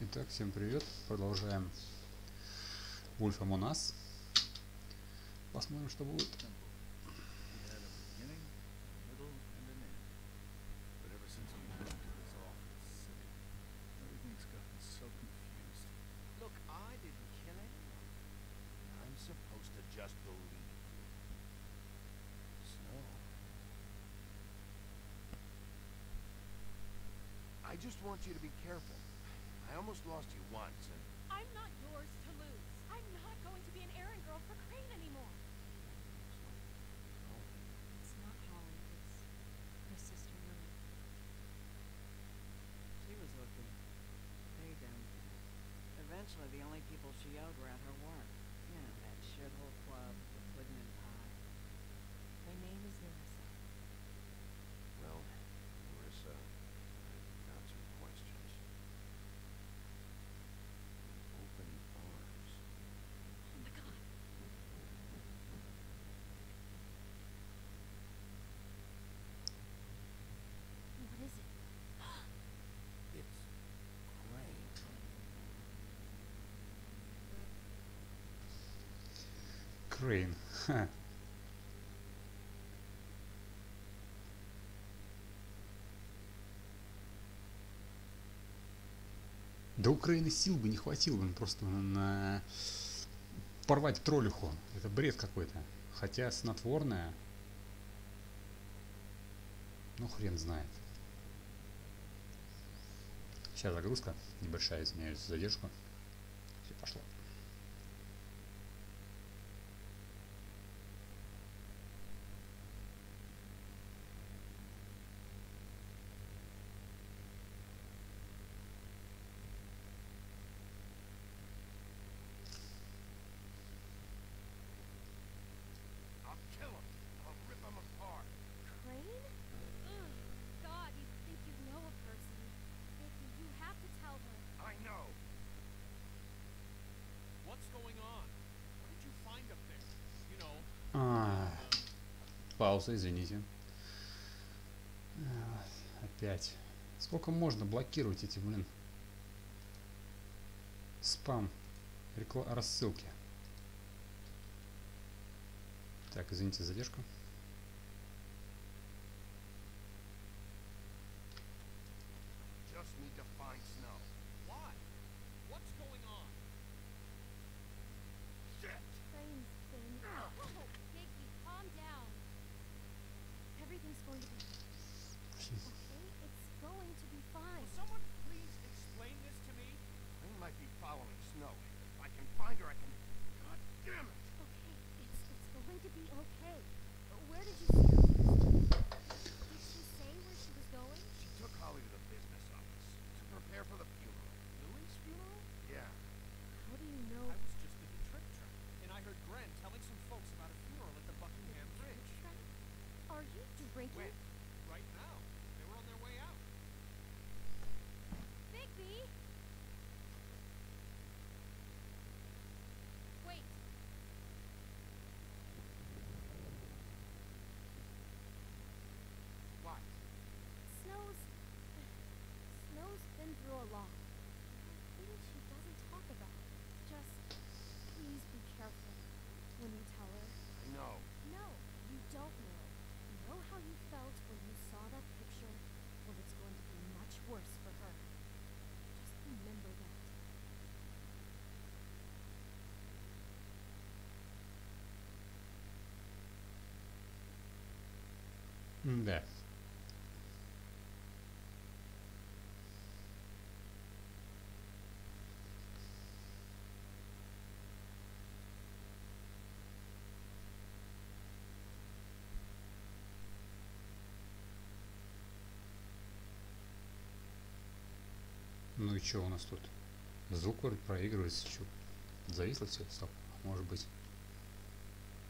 Итак, всем привет. Продолжаем Wolf Among Us. Посмотрим, что будет. It had a beginning, a middle, and an end. But ever since we moved to this awful city, everything's gotten so confused. Look, I didn't kill anyone. I'm supposed to just believe you. Snow. I just want you to be careful. I almost lost you once, and I'm not yours to lose. I'm not going to be an errand girl for Crane anymore. It's not Holly. It's my sister, Lily. She was looking to pay down. Eventually, the only people she owed were at her work. You know, that shithole club, the pudding and pie. My name is Larissa. well, Marissa, I've got some questions. Open arms. Oh my god. What is it? It's Crane. Крейн. Ха. Да у Крейна сил бы не хватило бы просто на порвать троллиху. Это бред какой-то. Хотя снотворное... Ну, хрен знает. Сейчас загрузка. Небольшая, извиняюсь за задержку. Все, пошло. I'll kill him. I'll rip him apart. Crane? Ugh. God, you'd think you know a person. Vicky, you have to tell her. I know. What's going on? What did you find up there? You know, Пауза, извините. Опять. Сколько можно блокировать эти, блин, спам, рассылки? Так, извините за задержку. Just need to find Snow. why? What's going on? Shit! Crane's been... Oh, Vicky, calm down. Everything's going to be... Okay, it's going to be fine. Will someone please explain this to me? Crane might be following Snow. If I can find her, I can... God damn it! Okay, it's going to be okay. Where did you see her? Did she say where she was going? She took Holly to the business office to prepare for the funeral. Louis' funeral? Yeah. How do you know? I was just at the Trick Track, and I heard Gren telling some folks about a funeral at the Buckingham Bridge. Track? Are you drinking? When? Right now. They were on their way out. Bigby! Wait. What? Snow's been through a lot. Things she doesn't talk about. Just please be careful when you tell her. I know. No, you don't know. You know how you felt when you saw that picture? Well, it's going to be much worse for her. Just remember that. Да. Ну и что у нас тут? Звук вроде проигрывается. Чё? Зависло все? Стоп. Может быть.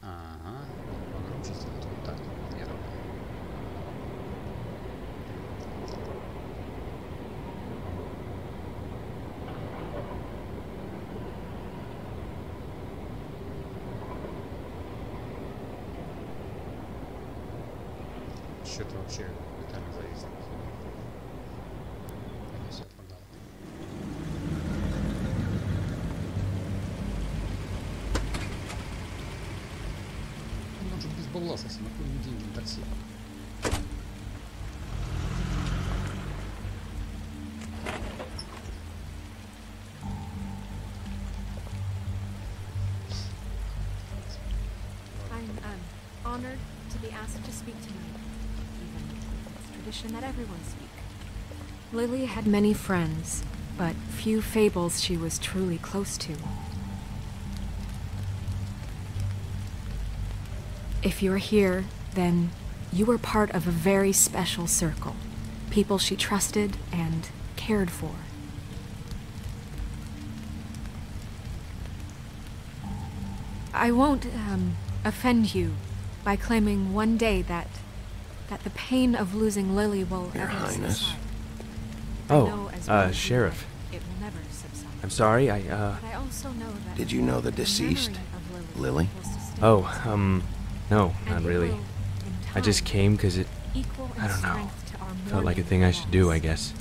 Ага. Погромче сделать. Вот так. Нет. Что-то вообще тотально зависло. Это все продал. повласился, на хуй мне деньги на такси. I'm honored to be asked to speak tonight, even if it's tradition that everyone speak. Lily had many friends, but few fables she was truly close to. If you're here, then you were part of a very special circle. People she trusted and cared for. I won't, offend you by claiming one day that the pain of losing Lily will Your ever Highness. subside. I know Oh, as well as you Sheriff. that it will never subside. I'm sorry, But I also know that Did you know the memory deceased, of Lily? will sustain Oh, us. no, And not it really. will, in I just time, came because it equal in I don't know. strength to our felt like a mourning thing I should do, I loss. guess.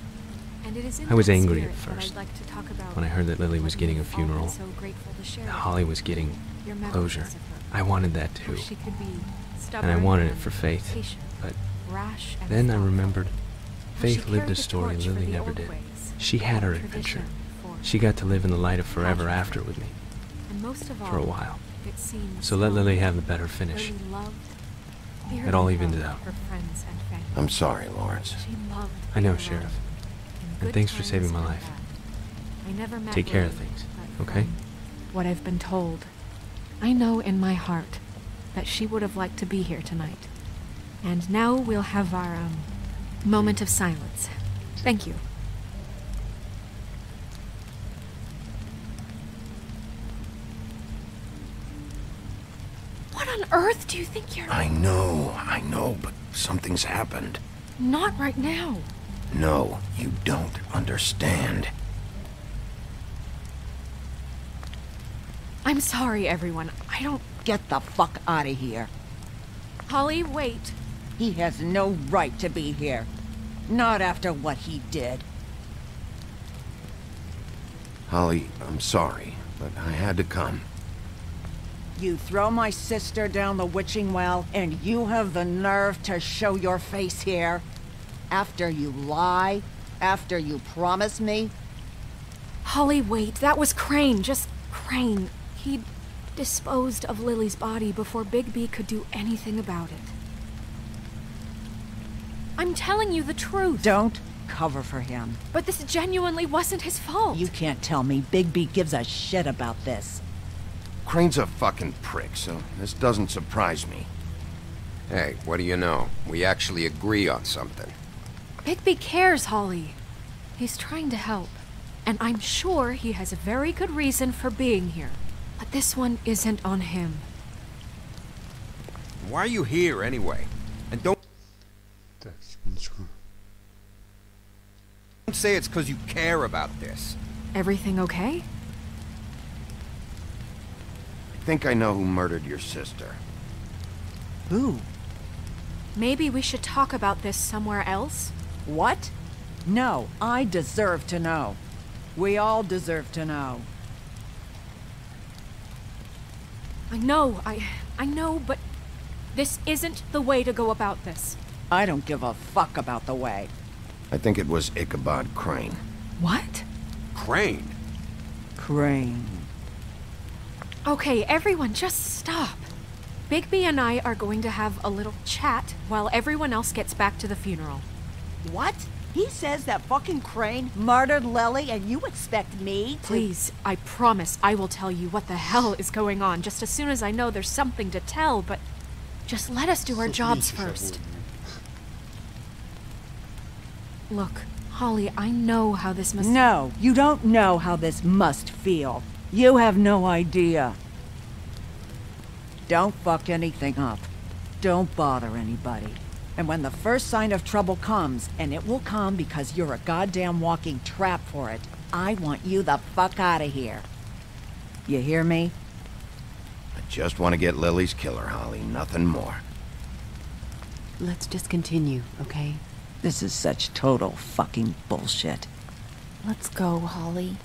And it is in I was that angry spirit at that I'd first, like to talk about when I heard that Lily what was getting a you've all been funeral. so grateful to share That with Holly me. was getting Your memories closure. of her. I wanted that How too. she could be And stubborn I wanted it and for Faith. patient, But rash and then I thoughtful. remembered How Faith she lived carried a the story torch for Lily the never old did. ways, She had her tradition adventure. for- She got to live in the light of forever Passion. after with me, and most of all, for a while. it seems So let Lily long have the better finish. Lily loved, It all dearly evened it loved out. her friends and family. I'm sorry, Lawrence. She loved I know, being Sheriff. around. In And good thanks for times saving my and life. bad. I never met Take care of Lily, things, but okay? from what I've been told, I know in my heart that she would have liked to be here tonight. And now we'll have our moment of silence. Thank you. What on earth do you think you're... I know, but something's happened. Not right now. No, you don't understand. I'm sorry, everyone. I don't... Get the fuck out of here. Holly, wait. He has no right to be here. Not after what he did. Holly, I'm sorry, but I had to come. You throw my sister down the witching well, and you have the nerve to show your face here? After you lie? After you promise me? Holly, wait. That was Crane. Just Crane. He'd disposed of Lily's body before Bigby could do anything about it. I'm telling you the truth. Don't cover for him. But this genuinely wasn't his fault. You can't tell me Bigby gives a shit about this. Crane's a fucking prick, so this doesn't surprise me. Hey, what do you know? We actually agree on something. Bigby cares, Holly. He's trying to help. And I'm sure he has a very good reason for being here. But this one isn't on him. Why are you here anyway? And don't Так, секундочку. say it's because you care about this. Everything okay? I think I know who murdered your sister. Who? Maybe we should talk about this somewhere else? What? No, I deserve to know. We all deserve to know. I know, but this isn't the way to go about this. I don't give a fuck about the way. I think it was Ichabod Crane. What? Crane? Crane. Okay, everyone, just stop. Bigby and I are going to have a little chat while everyone else gets back to the funeral. What? He says that fucking Crane murdered Lily and you expect me to... Please, I promise I will tell you what the hell is going on just as soon as I know there's something to tell, but just let us do our jobs first. Look, Holly, I know how this must... No, you don't know how this must feel. You have no idea. Don't fuck anything up. Don't bother anybody. And when the first sign of trouble comes, and it will come because you're a goddamn walking trap for it, I want you the fuck out of here. You hear me? I just want to get Lily's killer, Holly, nothing more. Let's just continue, okay? This is such total fucking bullshit. Let's go, Holly.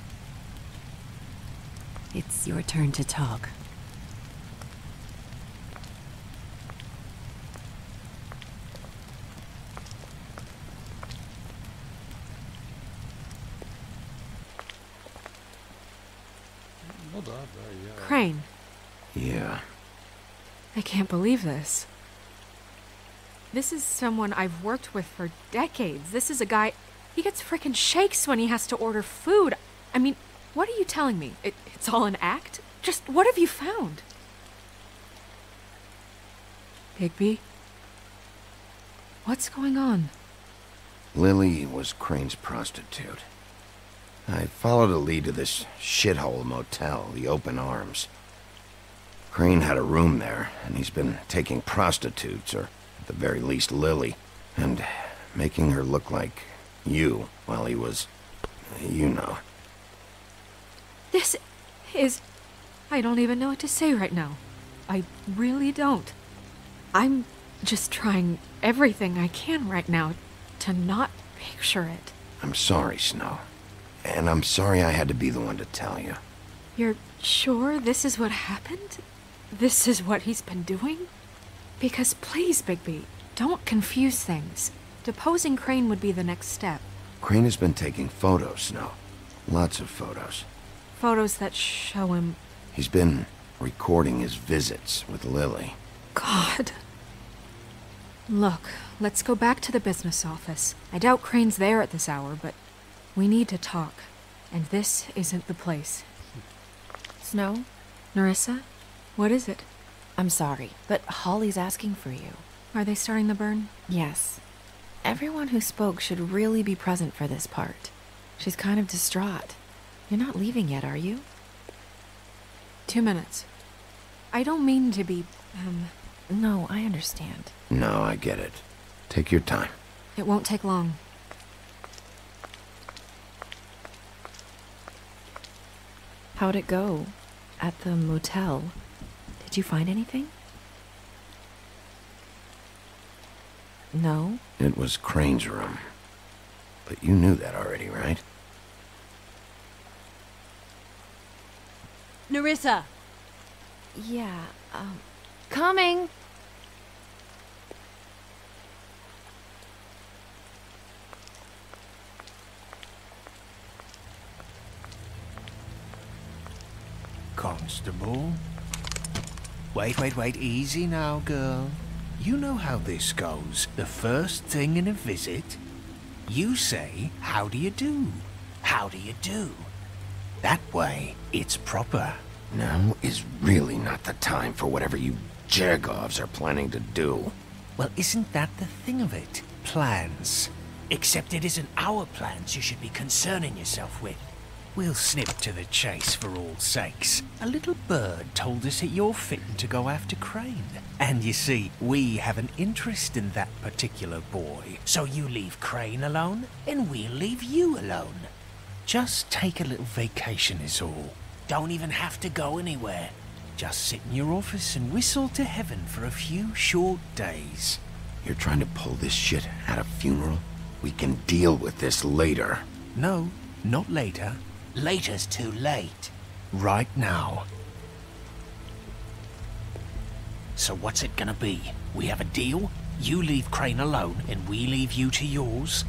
It's your turn to talk. Yeah. I can't believe this. This is someone I've worked with for decades. This is a guy... He gets frickin' shakes when he has to order food. I mean, what are you telling me? It's all an act? Just what have you found? Bigby? What's going on? Lily was Crane's prostitute. I followed a lead to this shithole motel, the Open Arms. Crane had a room there, and he's been taking prostitutes, or at the very least Lily, and making her look like you while he was... you know. This is... I don't even know what to say right now. I really don't. I'm just trying everything I can right now to not picture it. I'm sorry, Snow. And I'm sorry I had to be the one to tell you. You're sure this is what happened? This is what he's been doing? Because please, Bigby, don't confuse things. Deposing Crane would be the next step. Crane has been taking photos, Snow. Lots of photos. Photos that show him... He's been recording his visits with Lily. God. Look, let's go back to the business office. I doubt Crane's there at this hour, but we need to talk. And this isn't the place. Snow? Nerissa? What is it? I'm sorry, but Holly's asking for you. Are they starting the burn? Yes. Everyone who spoke should really be present for this part. She's kind of distraught. You're not leaving yet, are you? 2 minutes. I don't mean to be, No, I understand. No, I get it. Take your time. It won't take long. How'd it go? At the motel? Did you find anything? No? It was Crane's room. But you knew that already, right? Nerissa! Yeah, coming! Constable? Wait, easy now, girl. You know how this goes. The first thing in a visit, you say, how do you do? How do you do? That way, it's proper. Now is really not the time for whatever you Jergovs are planning to do. Well, isn't that the thing of it? Plans. Except it isn't our plans you should be concerning yourself with. We'll snip to the chase for all sakes. A little bird told us that you're fitting to go after Crane. And you see, we have an interest in that particular boy. So you leave Crane alone, and we'll leave you alone. Just take a little vacation is all. Don't even have to go anywhere. Just sit in your office and whistle to heaven for a few short days. You're trying to pull this shit at a funeral? We can deal with this later. No, not later. Later's too late. Right now. So what's it gonna be? We have a deal? You leave Crane alone, and we leave you to yours?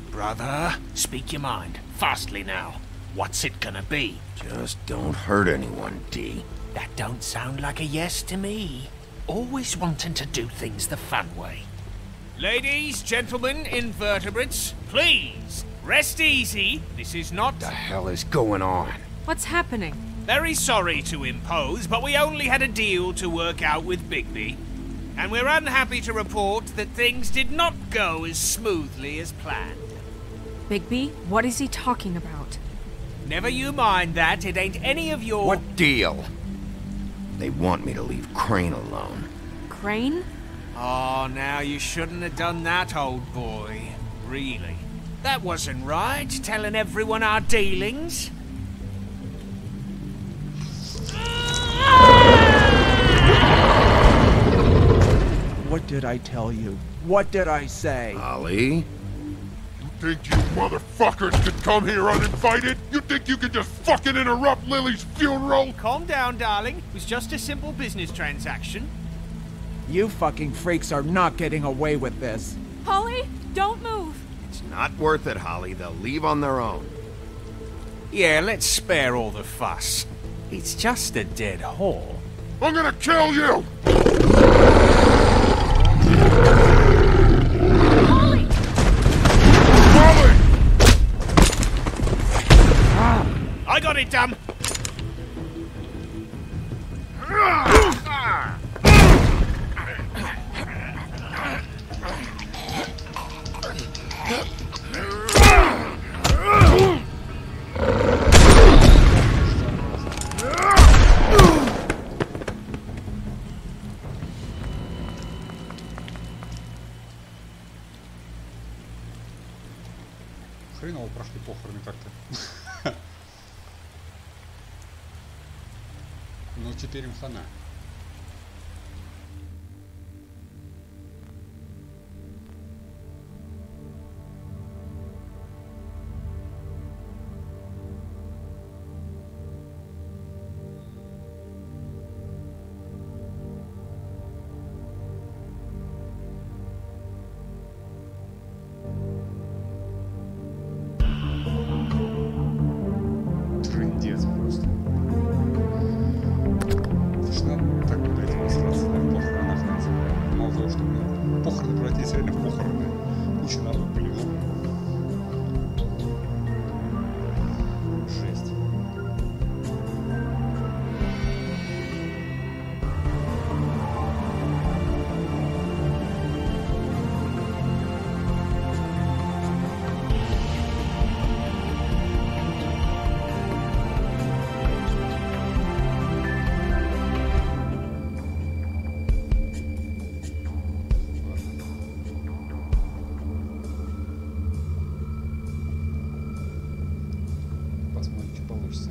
Brother, speak your mind. Fastly now. What's it gonna be? Just don't hurt anyone, D. That don't sound like a yes to me. Always wanting to do things the fun way. Ladies, gentlemen, invertebrates, please, rest easy. This is not... What the hell is going on? What's happening? Very sorry to impose, but we only had a deal to work out with Bigby. And we're unhappy to report that things did not go as smoothly as planned. Bigby, what is he talking about? Never you mind that, it ain't any of your... What deal? They want me to leave Crane alone. Crane? Oh, now you shouldn't have done that, old boy. Really. That wasn't right, telling everyone our dealings. What did I tell you? What did I say? Holly? You think you motherfuckers could come here uninvited? You think you could just fucking interrupt Lily's funeral? Calm down, darling. It was just a simple business transaction. You fucking freaks are not getting away with this. Holly, don't move! It's not worth it, Holly. They'll leave on their own. Yeah, let's spare all the fuss. It's just a dead whore. I'm gonna kill you! Holly! Holly! I got it, damn! Хреново прошли похороны как-то. Ну теперь им хана. Трындец просто. Точно так, блядь, высраться на похоронах, блядь. Мало того, что, блядь, похороны превратились реально в похороны. Куча народу полегло. Жесть. Посмотрим, что получится.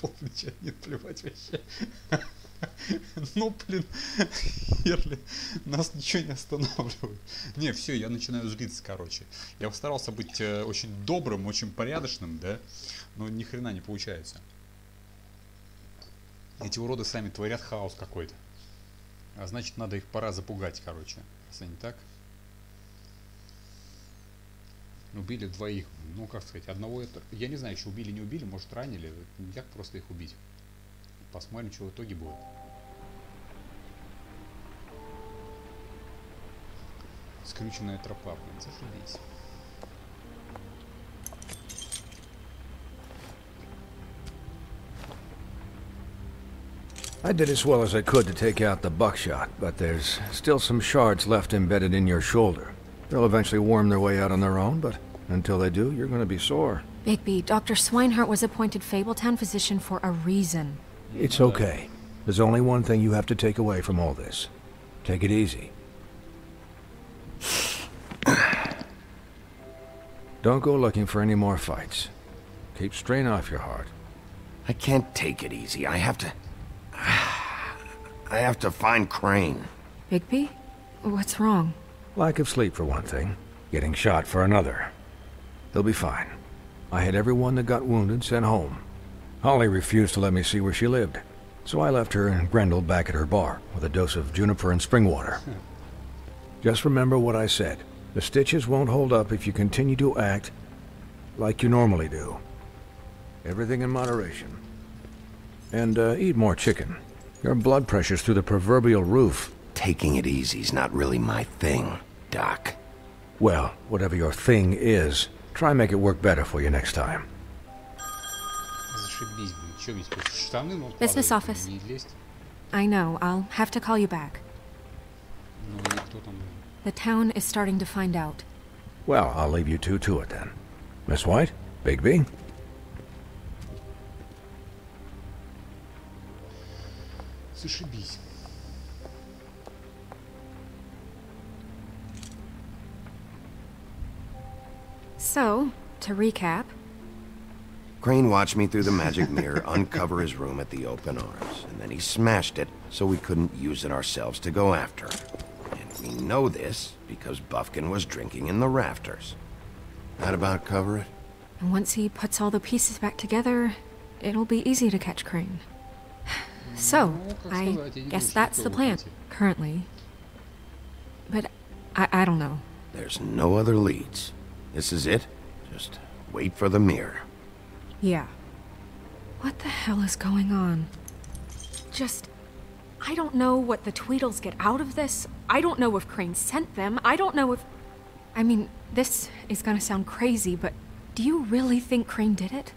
Полночи нет, плевать вообще. Ну, блин, Ерли, нас ничего не останавливает. Не, все, я начинаю злиться, короче. Я постарался быть очень добрым, очень порядочным, да, но ни хрена не получается. Эти уроды сами творят хаос какой-то. А значит, надо их пора запугать, короче. Если не так. Убили двоих. Ну, как сказать, одного это... Я не знаю, еще убили, не убили, может, ранили. Не так просто их убить. Посмотрим, что в итоге будет. Скрюченная тропа, блин, зашибись. I did as well as I could to take out the buckshot, but there's still some shards left embedded in your shoulder. They'll eventually worm their way out on their own, but until they do, you're going to be sore. Bigby, Dr. Swinehart was appointed Fabletown physician for a reason. It's okay. There's only one thing you have to take away from all this. Take it easy. Don't go looking for any more fights. Keep strain off your heart. I can't take it easy. I have to find Crane. Bigby? What's wrong? Lack of sleep for one thing. Getting shot for another. He'll be fine. I had everyone that got wounded sent home. Holly refused to let me see where she lived, so I left her and Grendel back at her bar with a dose of juniper and spring water. Just remember what I said. The stitches won't hold up if you continue to act like you normally do. Everything in moderation. And eat more chicken. Your blood pressure's through the proverbial roof. Taking it easy's not really my thing, Doc. Well, whatever your thing is, try and make it work better for you next time. Зашибись, блин. Чё ведь штаны, ну, Business office. I know. I'll have to call you back. Ну, никто там... The town is starting to find out. Well, I'll leave you two to it then. Miss White? Bigby? Зашибись. So, to recap... Crane watched me through the magic mirror uncover his room at the Open Arms, and then he smashed it so we couldn't use it ourselves to go after him. And we know this because Buffkin was drinking in the rafters. That about cover it? And once he puts all the pieces back together, it'll be easy to catch Crane. So, I guess that's the plan, currently. But I don't know. There's no other leads. This is it. Just wait for the mirror. Yeah. What the hell is going on? I don't know what the Tweedles get out of this. I don't know if Crane sent them. I don't know if... I mean, this is gonna sound crazy, but do you really think Crane did it?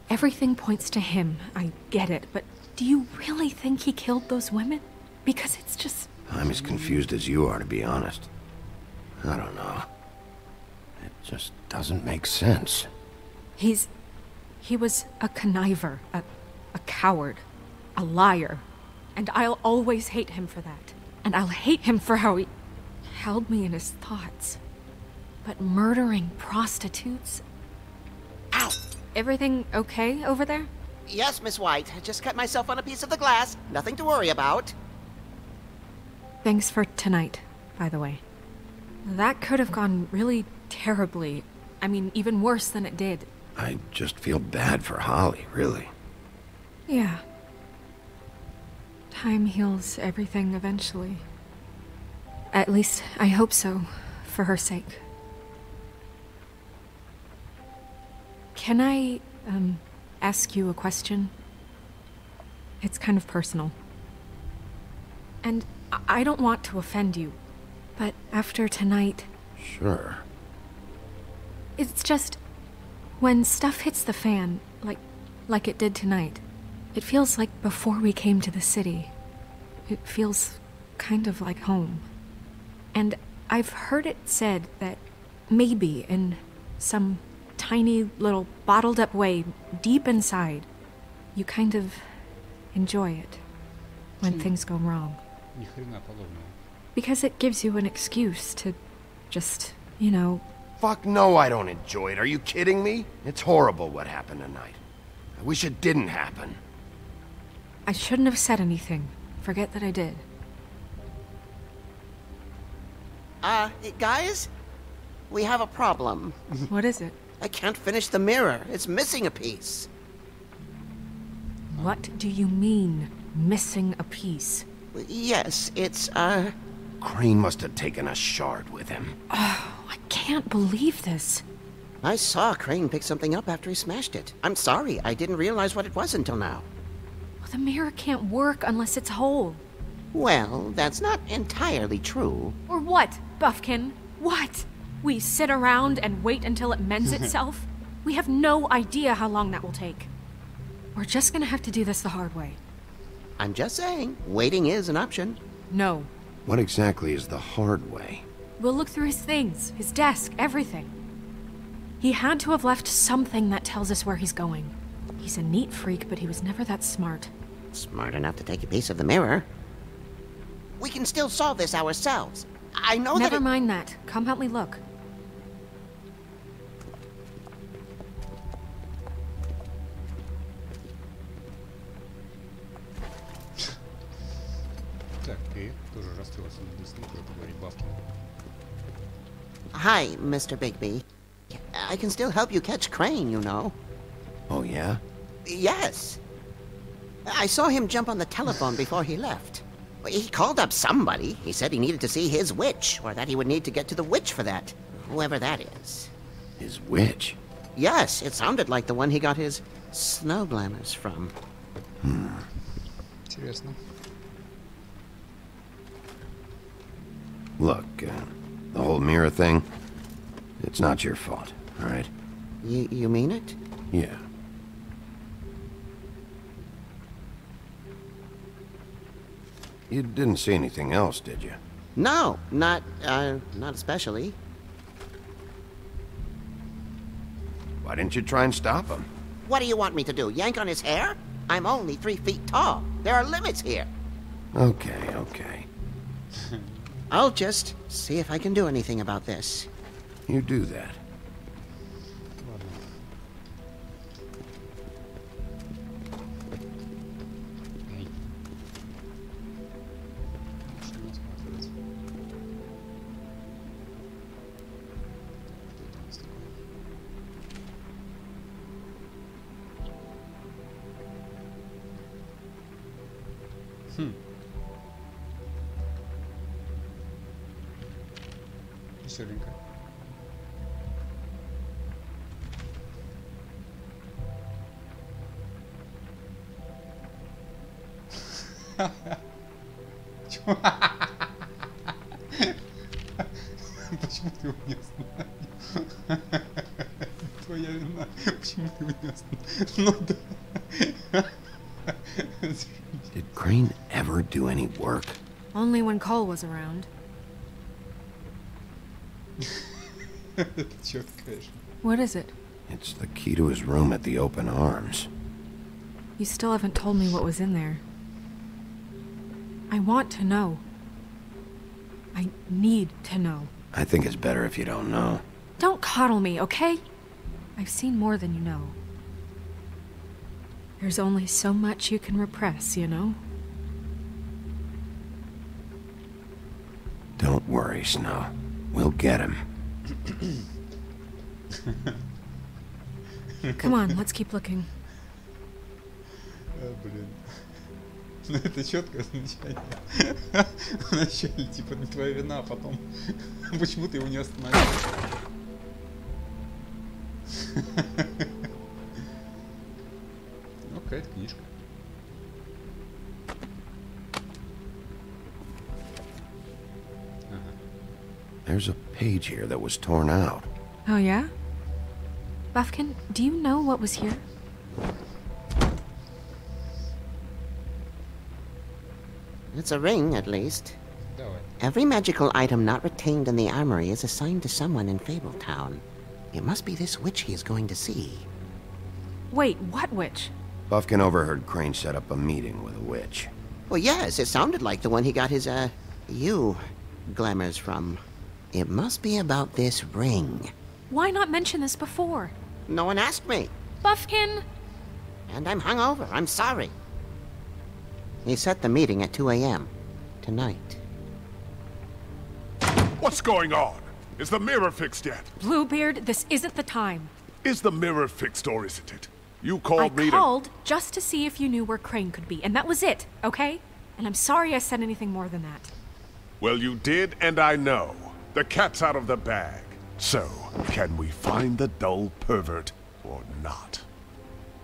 Everything points to him, I get it, but do you really think he killed those women? Because it's just... I'm as confused as you are, to be honest. I don't know. It just doesn't make sense. He was a conniver, a coward, a liar. And I'll always hate him for that. And I'll hate him for how he held me in his thoughts. But murdering prostitutes? Ow! Everything okay over there? Yes, Miss White. I just cut myself on a piece of the glass. Nothing to worry about. Thanks for tonight, by the way. That could have gone really terribly. I mean, even worse than it did. I just feel bad for Holly, really. Yeah. Time heals everything eventually. At least, I hope so, for her sake. Can I, ask you a question? It's kind of personal. And I don't want to offend you, but after tonight... Sure. It's just... when stuff hits the fan, like it did tonight, it feels like before we came to the city. It feels kind of like home. And I've heard it said that maybe in some tiny little bottled up way deep inside, you kind of enjoy it when things go wrong. Because it gives you an excuse to just, you know... Fuck no, I don't enjoy it. Are you kidding me? It's horrible what happened tonight. I wish it didn't happen. I shouldn't have said anything. Forget that I did. Guys? We have a problem. What is it? I can't finish the mirror. It's missing a piece. What do you mean, missing a piece? Yes, it's, Crane must have taken a shard with him. Oh, I can't believe this. I saw Crane pick something up after he smashed it. I'm sorry, I didn't realize what it was until now. Well, the mirror can't work unless it's whole. Well, that's not entirely true. Or what, Buffkin? What? We sit around and wait until it mends itself? We have no idea how long that will take. We're just gonna have to do this the hard way. I'm just saying, waiting is an option. No. What exactly is the hard way? We'll look through his things, his desk, everything. He had to have left something that tells us where he's going. He's a neat freak, but he was never that smart. Smart enough to take a piece of the mirror. We can still solve this ourselves. I know Never mind that. Come help me look. Hi, Mr. Bigby. I can still help you catch Crane, you know. Oh, yeah? Yes. I saw him jump on the telephone before he left. He called up somebody. He said he needed to see his witch, or that he would need to get to the witch for that. Whoever that is. His witch? Yes, it sounded like the one he got his snow glamours from. Интересно. Look, the whole mirror thing, it's not your fault, all right? You mean it? Yeah. You didn't see anything else, did you? No, not especially. Why didn't you try and stop him? What do you want me to do, yank on his hair? I'm only 3 feet tall. There are limits here. Okay. I'll just see if I can do anything about this. You do that. Веселенько. Чё? Почему ты его не остановил? Твоя вина. Почему ты его не остановил? Ну да. Did Crane ever do any work? Only when Cole was around. Это чётко, конечно. What is it? It's the key to his room at the Open Arms. You still haven't told me what was in there. I want to know. I need to know. I think it's better if you don't know. Don't coddle me, okay? I've seen more than you know. There's only so much you can repress, you know? Don't worry, Snow. We'll get him. Come on, let's keep looking. Блин. Ну это четкое замечание. Вначале типа не твоя вина, а потом почему ты его не остановил? Ну, какая-то книжка. There's a page here that was torn out. Oh, yeah? Buffkin, do you know what was here? It's a ring, at least. Давай. Every magical item not retained in the armory is assigned to someone in Fabletown. It must be this witch he is going to see. Wait, what witch? Buffkin overheard Crane set up a meeting with a witch. Well, yes, it sounded like the one he got his, glamours from. It must be about this ring. Why not mention this before? No one asked me. Buffkin! And I'm hungover. I'm sorry. He set the meeting at 2 a.m. tonight. What's going on? Is the mirror fixed yet? Bluebeard, this isn't the time. Is the mirror fixed or isn't it? You called me I to... called just to see if you knew where Crane could be, and that was it, okay? And I'm sorry I said anything more than that. Well, you did, and I know. The cat's out of the bag. So, can we find the dull pervert or not?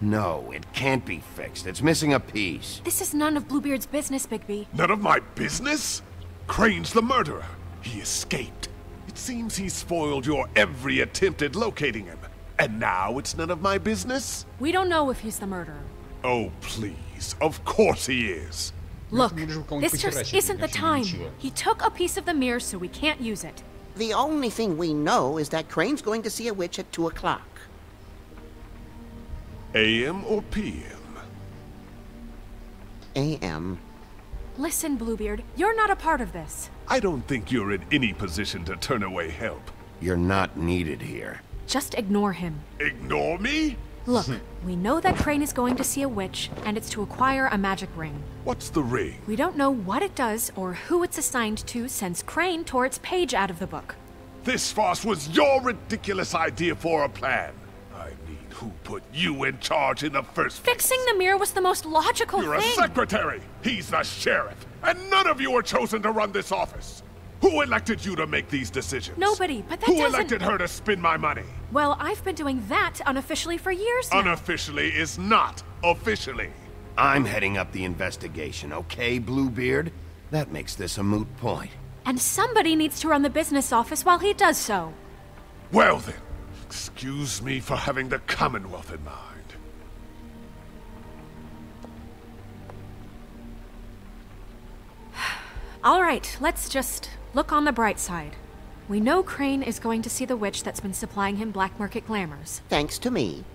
No, it can't be fixed. It's missing a piece. This is none of Bluebeard's business, Bigby. None of my business? Crane's the murderer. He escaped. It seems he spoiled your every attempt at locating him. And now it's none of my business? We don't know if he's the murderer. Oh, please. Of course he is. Look, this just isn't the time. He took a piece of the mirror, so we can't use it. The only thing we know is that Crane's going to see a witch at 2 o'clock. AM or PM? AM. Listen, Bluebeard, you're not a part of this. I don't think you're in any position to turn away help. You're not needed here. Just ignore him. Ignore me? Look, we know that Crane is going to see a witch, and it's to acquire a magic ring. What's the ring? We don't know what it does or who it's assigned to since Crane tore its page out of the book. This farce was your ridiculous idea for a plan. I mean, who put you in charge in the first place? Fixing the mirror was the most logical You're thing. a secretary. He's the sheriff. And none of you were chosen to run this office. Who elected you to make these decisions? Nobody, but that Who doesn't... elected her to spend my money? Well, I've been doing that unofficially for years now. Unofficially is not officially. I'm heading up the investigation, okay, Bluebeard? That makes this a moot point. And somebody needs to run the business office while he does so. Well then, excuse me for having the Commonwealth in mind. All right, let's just look on the bright side. We know Crane is going to see the witch that's been supplying him black market glamours. Thanks to me.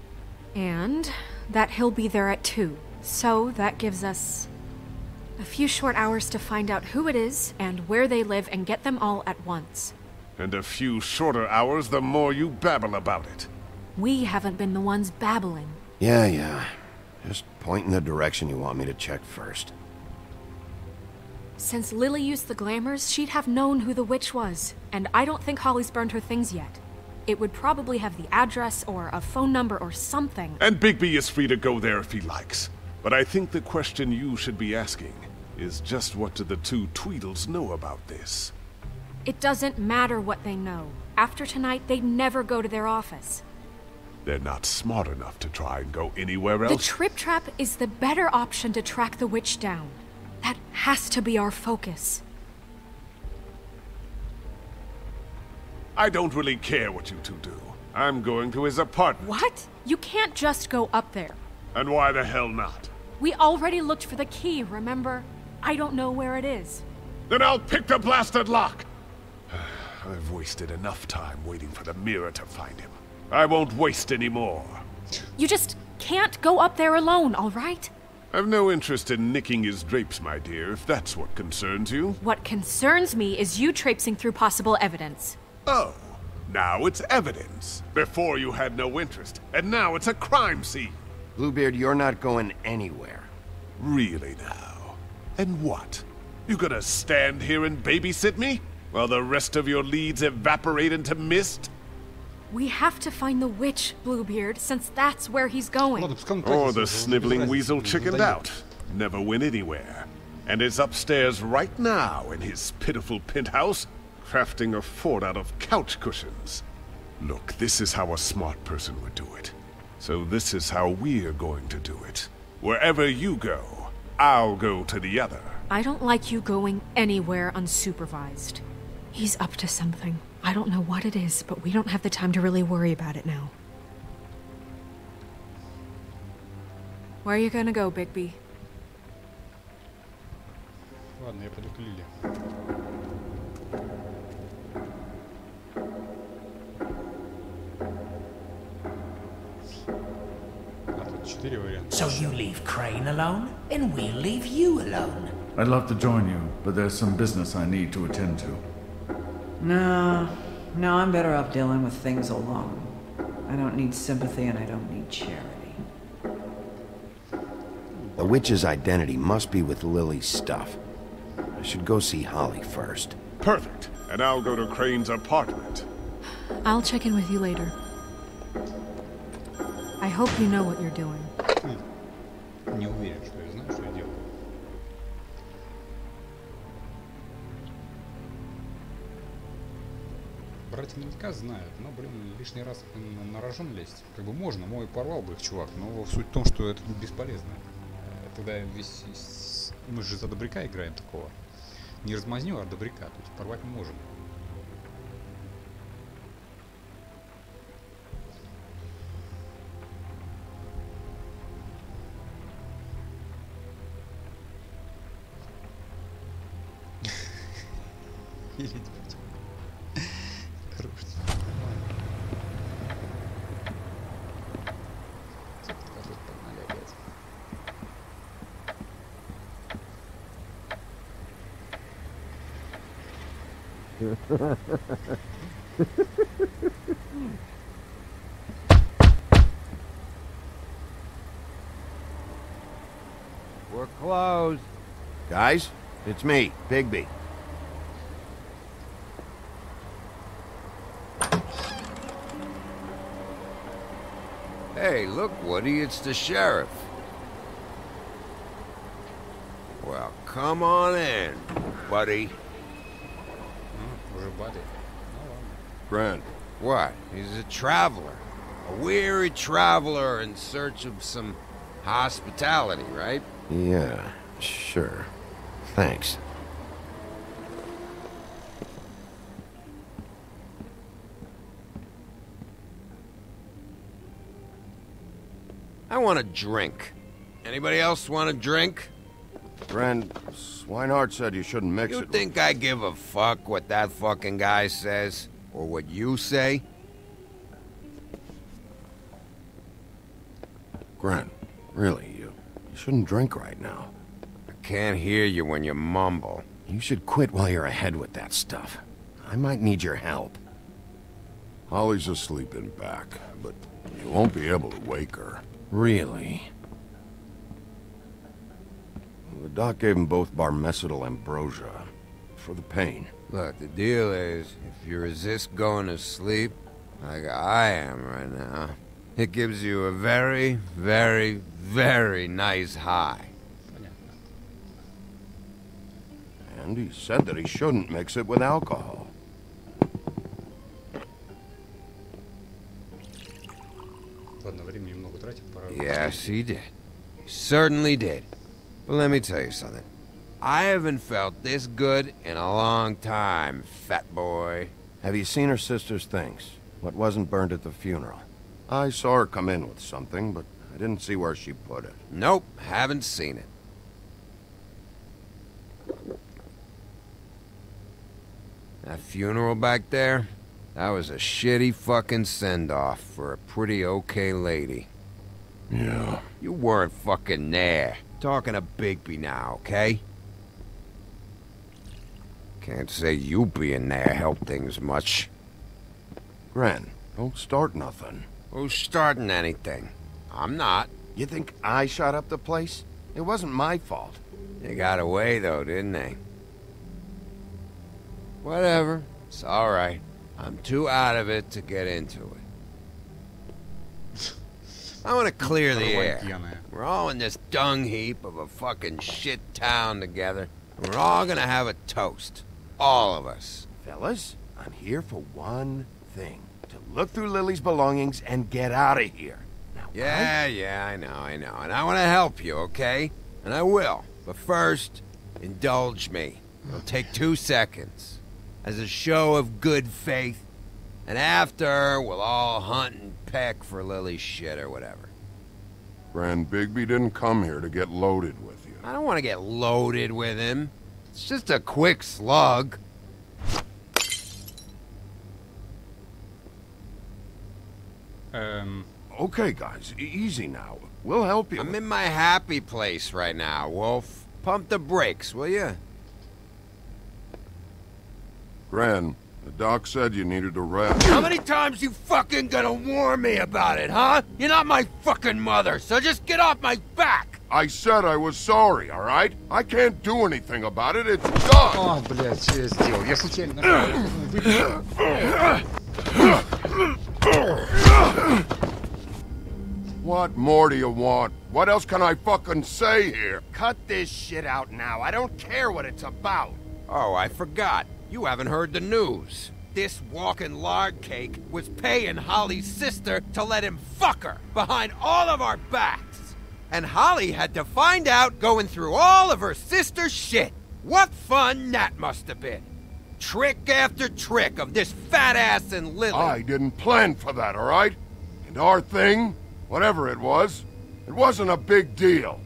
And that he'll be there at 2. So that gives us a few short hours to find out who it is and where they live and get them all at once. And a few shorter hours the more you babble about it. We haven't been the ones babbling. Yeah. Just point in the direction you want me to check first. Since Lily used the glamours, she'd have known who the witch was, and I don't think Holly's burned her things yet. It would probably have the address or a phone number or something. And Bigby is free to go there if he likes. But I think the question you should be asking is just what do the two Tweedles know about this? It doesn't matter what they know. After tonight, they'd never go to their office. They're not smart enough to try and go anywhere The else? Trip Trap is the better option to track the witch down. That has to be our focus. I don't really care what you two do. I'm going to his apartment. What? You can't just go up there. And why the hell not? We already looked for the key, remember? I don't know where it is. Then I'll pick the blasted lock! I've wasted enough time waiting for the mirror to find him. I won't waste any more. You just can't go up there alone, all right? I've no interest in nicking his drapes, my dear, if that's what concerns you. What concerns me is you traipsing through possible evidence. Oh, now it's evidence. Before you had no interest, and now it's a crime scene. Bluebeard, you're not going anywhere. Really now? And what? You gonna stand here and babysit me? While the rest of your leads evaporate into mist? We have to find the witch, Bluebeard, since that's where he's going. Or the sniveling weasel chickened out. Never went anywhere. And is upstairs right now in his pitiful penthouse, crafting a fort out of couch cushions. Look, this is how a smart person would do it. So this is how we're going to do it. Wherever you go, I'll go to the other. I don't like you going anywhere unsupervised. He's up to something. I don't know what it is, but we don't have the time to really worry about it now. Where are you gonna go, Bigby? Ладно, я пойду к Лиле. А тут 4 варианта. So you leave Crane alone, and we'll leave you alone. I'd love to join you, but there's some business I need to attend to. No, I'm better off dealing with things alone. I don't need sympathy and I don't need charity. The witch's identity must be with Lily's stuff. I should go see Holly first. Perfect. And I'll go to Crane's apartment. I'll check in with you later. I hope you know what you're doing. Не уверен, что я знаю, что я делаю. Братья наверняка знают, но, блин, лишний раз на рожон лезть. Как бы можно, мой порвал бы их, чувак, но суть в том, что это бесполезно. Тогда весь... Мы же за добряка играем такого. Не размазню, а добряка. Тут порвать мы можем. Или We're closed. Guys, it's me, Bigby. Hey, look, Woody, it's the sheriff. Well, come on in, buddy. Уже buddy. Grant. What? He's a traveler. A weary traveler in search of some hospitality, right? Yeah, sure. Thanks. I want a drink. Anybody else want a drink? Friend, Swinehart said you shouldn't mix You it. think I give a fuck what that fucking guy says? Or what you say? Grant, really, you shouldn't drink right now. I can't hear you when you mumble. You should quit while you're ahead with that stuff. I might need your help. Holly's asleep in back, but you won't be able to wake her. Really? The doc gave them both Barmecidal ambrosia. For the pain. Look, the deal is, if you resist going to sleep, like I am right now, it gives you a very, very, very nice high. And he said that he shouldn't mix it with alcohol. Yes, he did. He certainly did. But let me tell you something. I haven't felt this good in a long time, fat boy. Have you seen her sister's things? What wasn't burned at the funeral? I saw her come in with something, but I didn't see where she put it. Nope, haven't seen it. That funeral back there? That was a shitty fucking send-off for a pretty okay lady. Yeah. You weren't fucking there. Talking to Bigby now, okay? Can't say you being there helped things much. Gren, don't start nothing. Who's starting anything? I'm not. You think I shot up the place? It wasn't my fault. They got away though, didn't they? Whatever. It's alright. I'm too out of it to get into it. I want to clear the air. We're all in this dung heap of a fucking shit town together. And we're all gonna have a toast. All of us. Fellas, I'm here for one thing. To look through Lily's belongings and get out of here. Now, Yeah, I know. And I want to help you, okay? And I will. But first, indulge me. It'll take 2 seconds. As a show of good faith. And after, we'll all hunt and peck for Lily's shit or whatever. Grand Bigby didn't come here to get loaded with you. I don't want to get loaded with him. It's just a quick slug. Okay, guys, easy now. We'll help you. I'm in my happy place right now, Wolf. Pump the brakes, will you? Gran, the doc said you needed a rest. How many times you fucking gonna warn me about it, huh? You're not my fucking mother, so just get off my back! I said I was sorry, alright? I can't do anything about it, it's done! О, блядь, что я сделал? Я случайно... What more do you want? What else can I fucking say here? Cut this shit out now. I don't care what it's about. Oh, I forgot. You haven't heard the news. This walking lard cake was paying Holly's sister to let him fuck her behind all of our backs. And Holly had to find out going through all of her sister's shit. What fun that must have been. Trick after trick of this fat ass and Lily. I didn't plan for that, alright? And our thing, whatever it wasn't a big deal.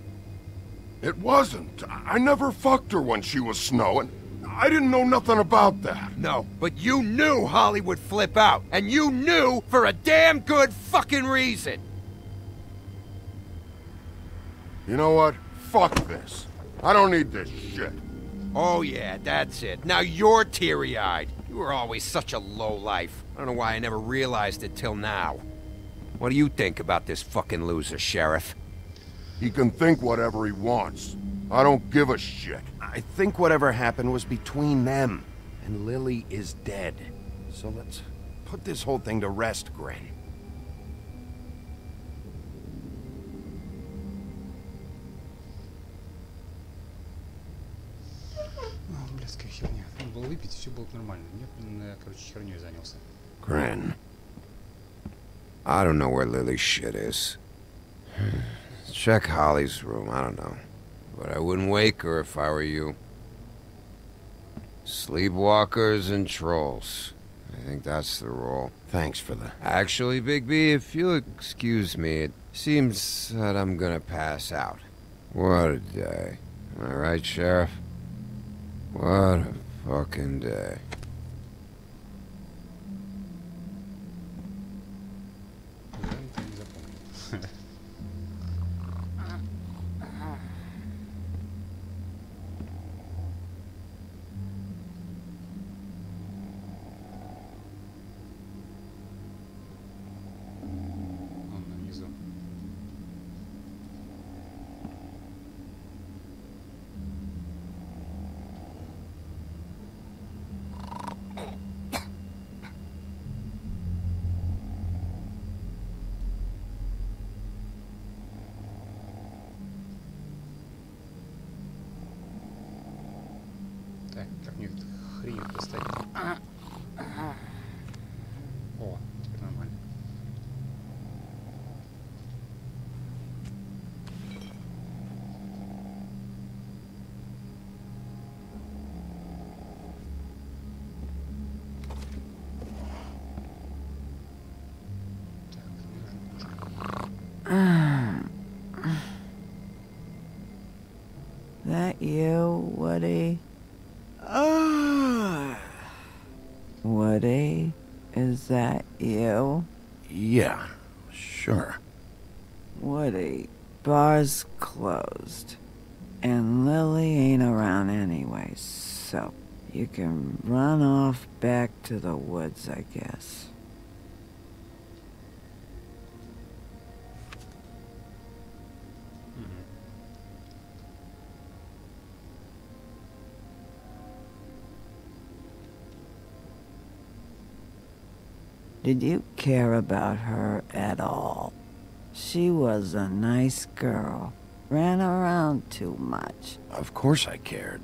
It wasn't. I never fucked her when she was snowing. I didn't know nothing about that. No, but you knew Holly would flip out. And you knew for a damn good fucking reason. You know what? Fuck this. I don't need this shit. Oh yeah, that's it. Now you're teary-eyed. You were always such a lowlife. I don't know why I never realized it till now. What do you think about this fucking loser, Sheriff? He can think whatever he wants. I don't give a shit. I think whatever happened was between them. And Lily is dead. So let's put this whole thing to rest, Gren. Блядская херня. Надо было выпить, все было нормально. Нет, короче, херней занялся. Gren. I don't know where Lily's shit is. Check Holly's room, I don't know. But I wouldn't wake her if I were you. Sleepwalkers and trolls. I think that's the rule. Thanks for the... Actually, Bigby, if you'll excuse me, it seems that I'm gonna pass out. What a day. Am I right, Sheriff? What a fucking day. Так, как-нибудь хрень достать. О, теперь нормально. That you, Woody? Woody? Is that you? Yeah, sure. Woody, bar's closed. And Lily ain't around anyway, so you can run off back to the woods, I guess. Did you care about her at all? She was a nice girl. Ran around too much. Of course I cared.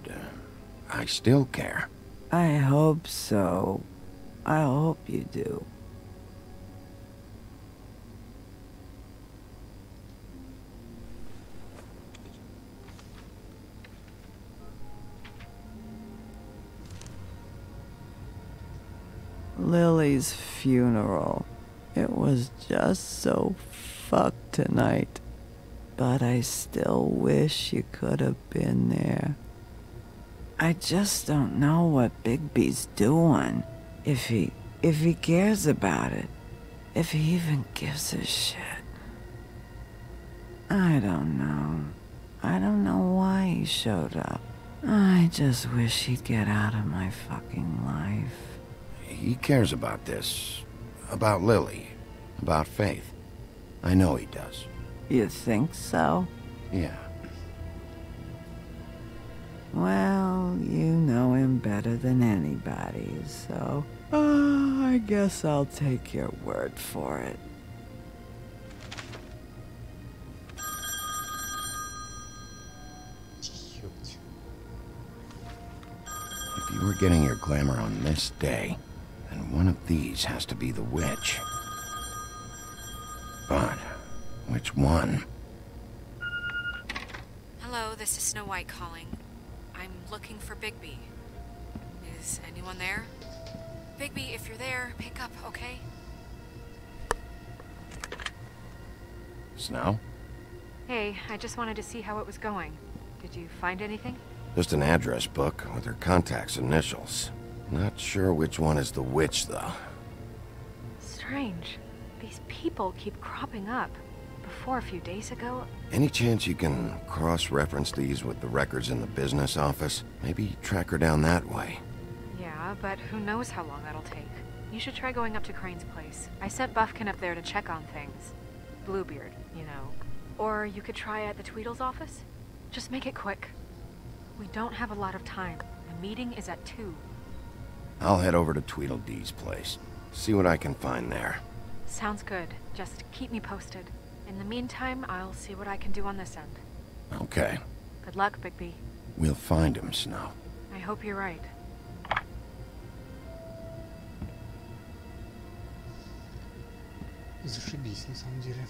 I still care. I hope so. I hope you do. Lily's funeral. It was just so fucked tonight. But I still wish you could have been there. I just don't know what Bigby's doing. If he cares about it. If he even gives a shit. I don't know. I don't know why he showed up. I just wish he'd get out of my fucking life. He cares about this. About Lily. About Faith. I know he does. You think so? Yeah. Well, you know him better than anybody, so... I guess I'll take your word for it. If you were getting your glamour on this day, then one of these has to be the witch. But which one? Hello, this is Snow White calling. I'm looking for Bigby. Is anyone there? Bigby, if you're there, pick up, okay? Snow? Hey, I just wanted to see how it was going. Did you find anything? Just an address book with her contact's initials. Not sure which one is the witch, though. Strange. These people keep cropping up. Before a few days ago... Any chance you can cross-reference these with the records in the business office? Maybe track her down that way. Yeah, but who knows how long that'll take. You should try going up to Crane's place. I sent Buffkin up there to check on things. Bluebeard, you know. Or you could try at the Tweedle's office. Just make it quick. We don't have a lot of time. The meeting is at 2. I'll head over to Tweedledee's place. See what I can find there. Sounds good. Just keep me posted. In the meantime, I'll see what I can do on this end. Okay. Good luck, Bigby. We'll find him, Snow. I hope you're right. Зашибись, на самом деле.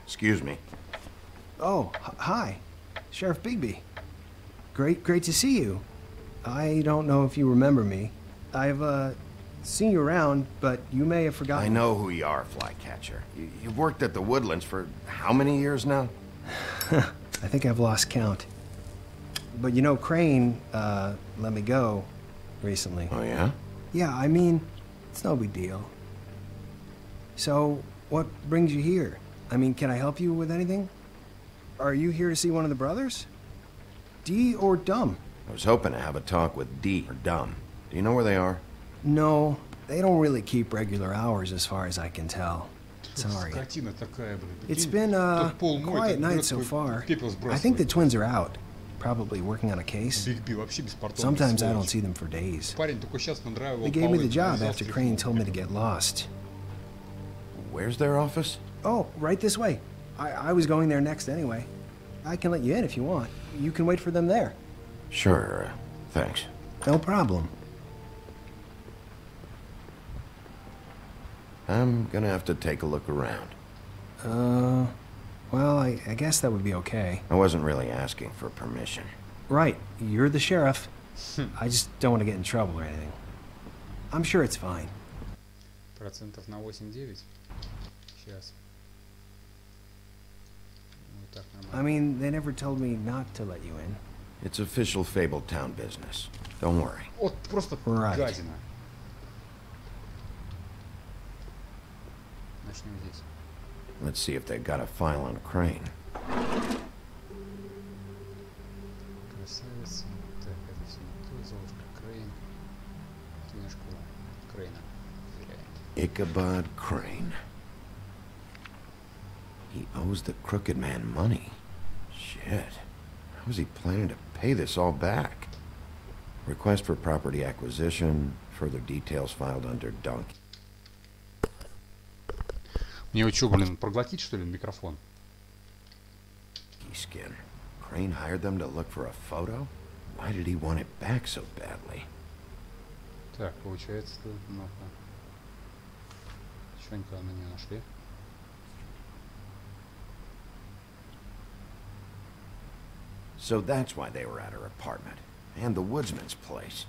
Excuse me. Oh, hi. Sheriff Bigby. Great to see you. I don't know if you remember me. I've, seen you around, but you may have forgotten. I know who you are, Flycatcher. You've worked at the Woodlands for how many years now? I think I've lost count. But you know, Crane, let me go recently. Oh, yeah? Yeah, I mean, it's no big deal. So, what brings you here? I mean, can I help you with anything? Are you here to see one of the brothers? Dee or Dumb? I was hoping to have a talk with Dee or Dumb. Do you know where they are? No, they don't really keep regular hours as far as I can tell. Sorry. Скотина такая, блин. It's Прикинь, been a тут пол мой, quiet так night берет so свой far. пепел I think the сбрасывает. twins are out, probably working on a case. Биг Би вообще беспардонный Sometimes I don't сволочь. see them for days. Парень только сейчас надраивал They gave me полы the job на after завтра. Crane told me to get lost. Where's their office? Oh, right this way. I was going there next anyway. I can let you in if you want. You can wait for them there. Sure, thanks. No problem. I'm gonna have to take a look around. Well, I guess that would be okay. I wasn't really asking for permission. Right, you're the sheriff. I just don't want to get in trouble or anything. I'm sure it's fine. Процентов на 8-9. Сейчас. Вот так I нормально. mean, they never told me not to let you in. It's official Fabletown business. Don't worry. Вот просто Right. гадина. Начнем здесь. Let's see if they got a file on Crane. Красавица. Так, это все не то. Золушка Крейн. Книжку Крейна. Проверяем. Ichabod Crane. He owes the crooked man money. Shit. How is he planning to pay this all back? Request for property acquisition. Further details filed under Donkey. Мне его что, блин, проглотить, что ли, микрофон? Skin. Crane hired them to look for a photo? Why did he want it back so badly? Так, получается, ну-ка. Чё-нибудь мы не нашли. So that's why they were at her apartment. And the woodsman's place.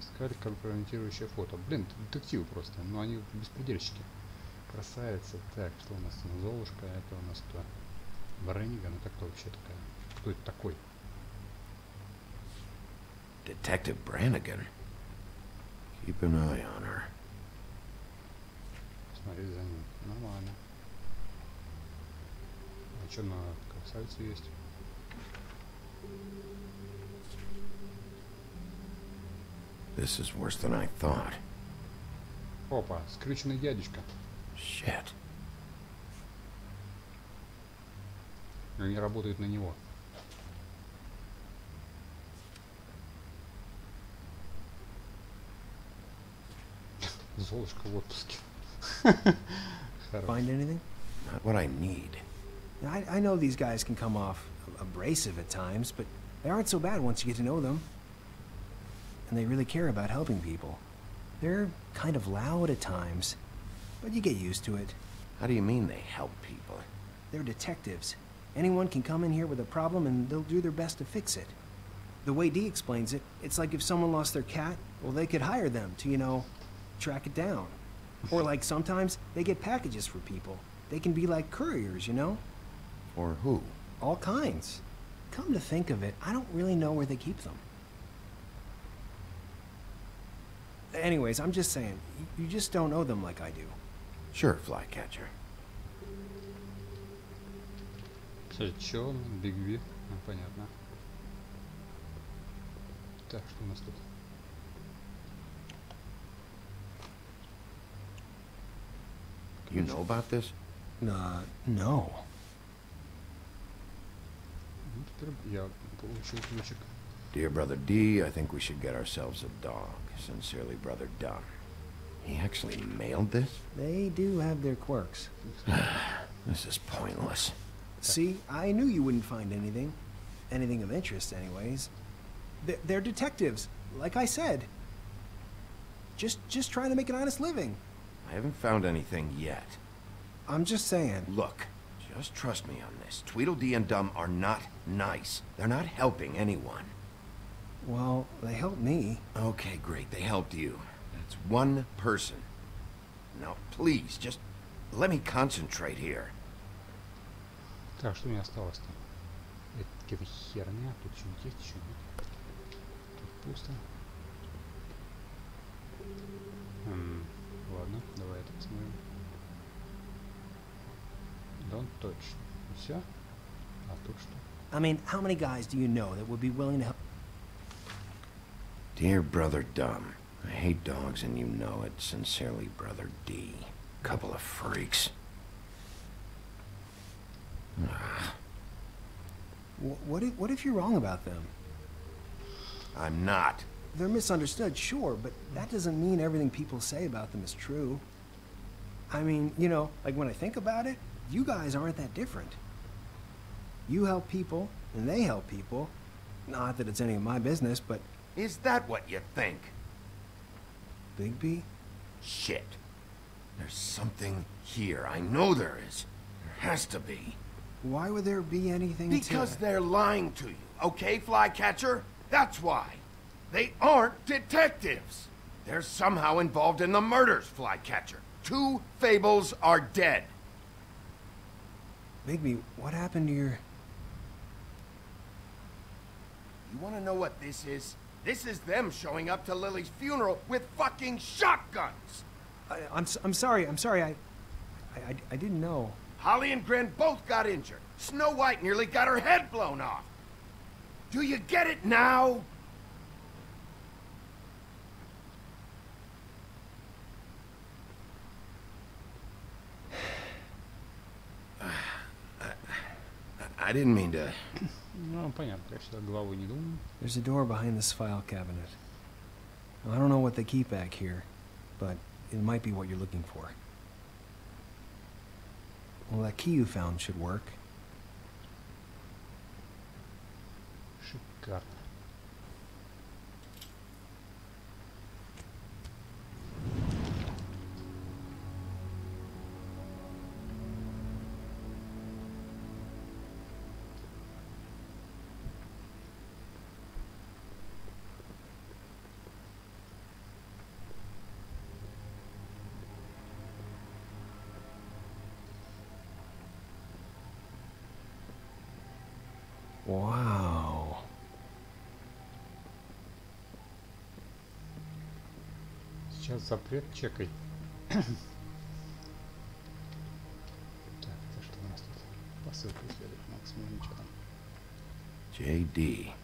Искали компрометирующее фото. Блин, детективы просто. Ну, они беспредельщики. Красавица. Так, что у нас там? Золушка, это у нас кто? Бренниган, это кто вообще такая? Кто это такой? Detective Brannigan. Keep an eye on her. Смотри за ним. Нормально. А что на красавицу есть? This is worse than I thought. Опа, скрюченный дядечка. Shit. Они работают на него. Золушка в отпуске. Find anything? Not what I need. I know these guys can come off abrasive at times, but they aren't so bad once you get to know them. And they really care about helping people. They're kind of loud at times, but you get used to it. How do you mean they help people? They're detectives. Anyone can come in here with a problem and they'll do their best to fix it. The way Dee explains it, it's like if someone lost their cat, well, they could hire them to, you know, track it down. Or like sometimes they get packages for people. They can be like couriers, you know? For who? All kinds. Come to think of it, I don't really know where they keep them. Anyways, I'm just saying, you just don't know them like I do. Sure, Flycatcher. Кстати, чё он? Биг Би? Ну, понятно. Так, что у нас тут? You know about this? No. Ну, теперь я получил ключик. Dear Brother D, I think we should get ourselves a dog. Sincerely, Brother Dunn. He actually mailed this? They do have their quirks. This is pointless. See, I knew you wouldn't find anything. Anything of interest, anyways. They're detectives, like I said. Just trying to make an honest living. I haven't found anything yet. I'm just saying. Look, just trust me on this. Tweedledee and Dumb are not nice. They're not helping anyone. Well, they helped me. Okay, great. They helped you. That's one person. Now, please, just let me concentrate here. Так, что у меня осталось-то? Это какая-то херня. Тут что-нибудь есть, что-нибудь? Тут пусто. Ладно, давай это посмотрим. Don't touch. Все? А тут что? I mean, how many guys do you know that would be willing to help? Dear Brother Dumb, I hate dogs and you know it. Sincerely, Brother D. Couple of freaks. What if you're wrong about them? I'm not. They're misunderstood, sure, but that doesn't mean everything people say about them is true. I mean, you know, like when I think about it, you guys aren't that different. You help people, and they help people. Not that it's any of my business, but... Is that what you think? Bigby? Shit. There's something here. I know there is. There has to be. Why would there be anything Because they're lying to you, okay, Flycatcher? That's why. They aren't detectives. They're somehow involved in the murders, Flycatcher. 2 Fables are dead. Bigby, what happened to your... You want to know what this is? This is them showing up to Lily's funeral with fucking shotguns! I'm sorry, I didn't know. Holly and Gren both got injured. Snow White nearly got her head blown off. Do you get it now? I didn't mean to... Ну, понятно, я сюда головой не думаю. There's a door behind this file cabinet. I don't know what they keep back here, but it might be what you're looking for. Well, that key you found should work. Шикарно. Wow. Сейчас запрет чекай. Так, это что у нас тут? Посылка следует. Ну, посмотрим, что там. JD.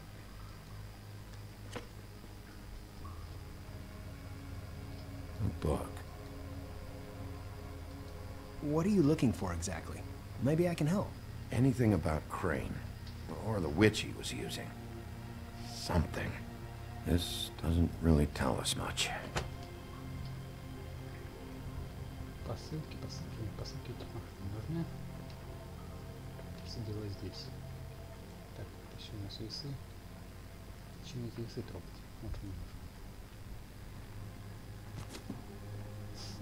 A book. What are you looking for exactly? Maybe I can help. Anything about Crane. Or the witch he was using. Something. This doesn't really tell us much. Посылки тут нахрен нужны. Все дело здесь. Так, еще у нас весы. Зачем эти весы трогать? Вот они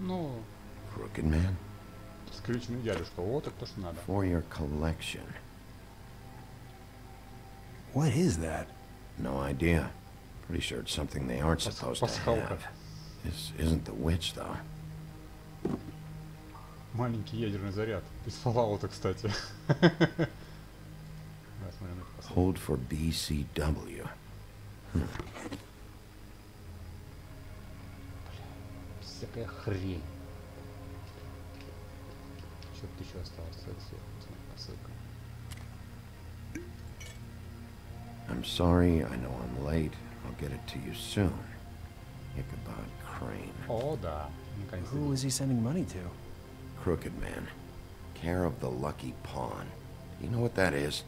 нужны. Ну... Crooked Man? Скрюченный дядюшка. Вот это то, что надо. For your collection. What is that? No idea. Pretty sure it's something they aren't supposed to have. This isn't the witch, though. Маленький ядерный заряд. Из Fallout, кстати. Hold for BCW. Всякая хрень. Что-то еще осталось. Посылка. I'm sorry, I know I'm late. I'll get it to you soon. Ichabod Crane. О, да. Who was he sending money to? Crooked Man. Care of the Lucky Pawn. Do you know what that is?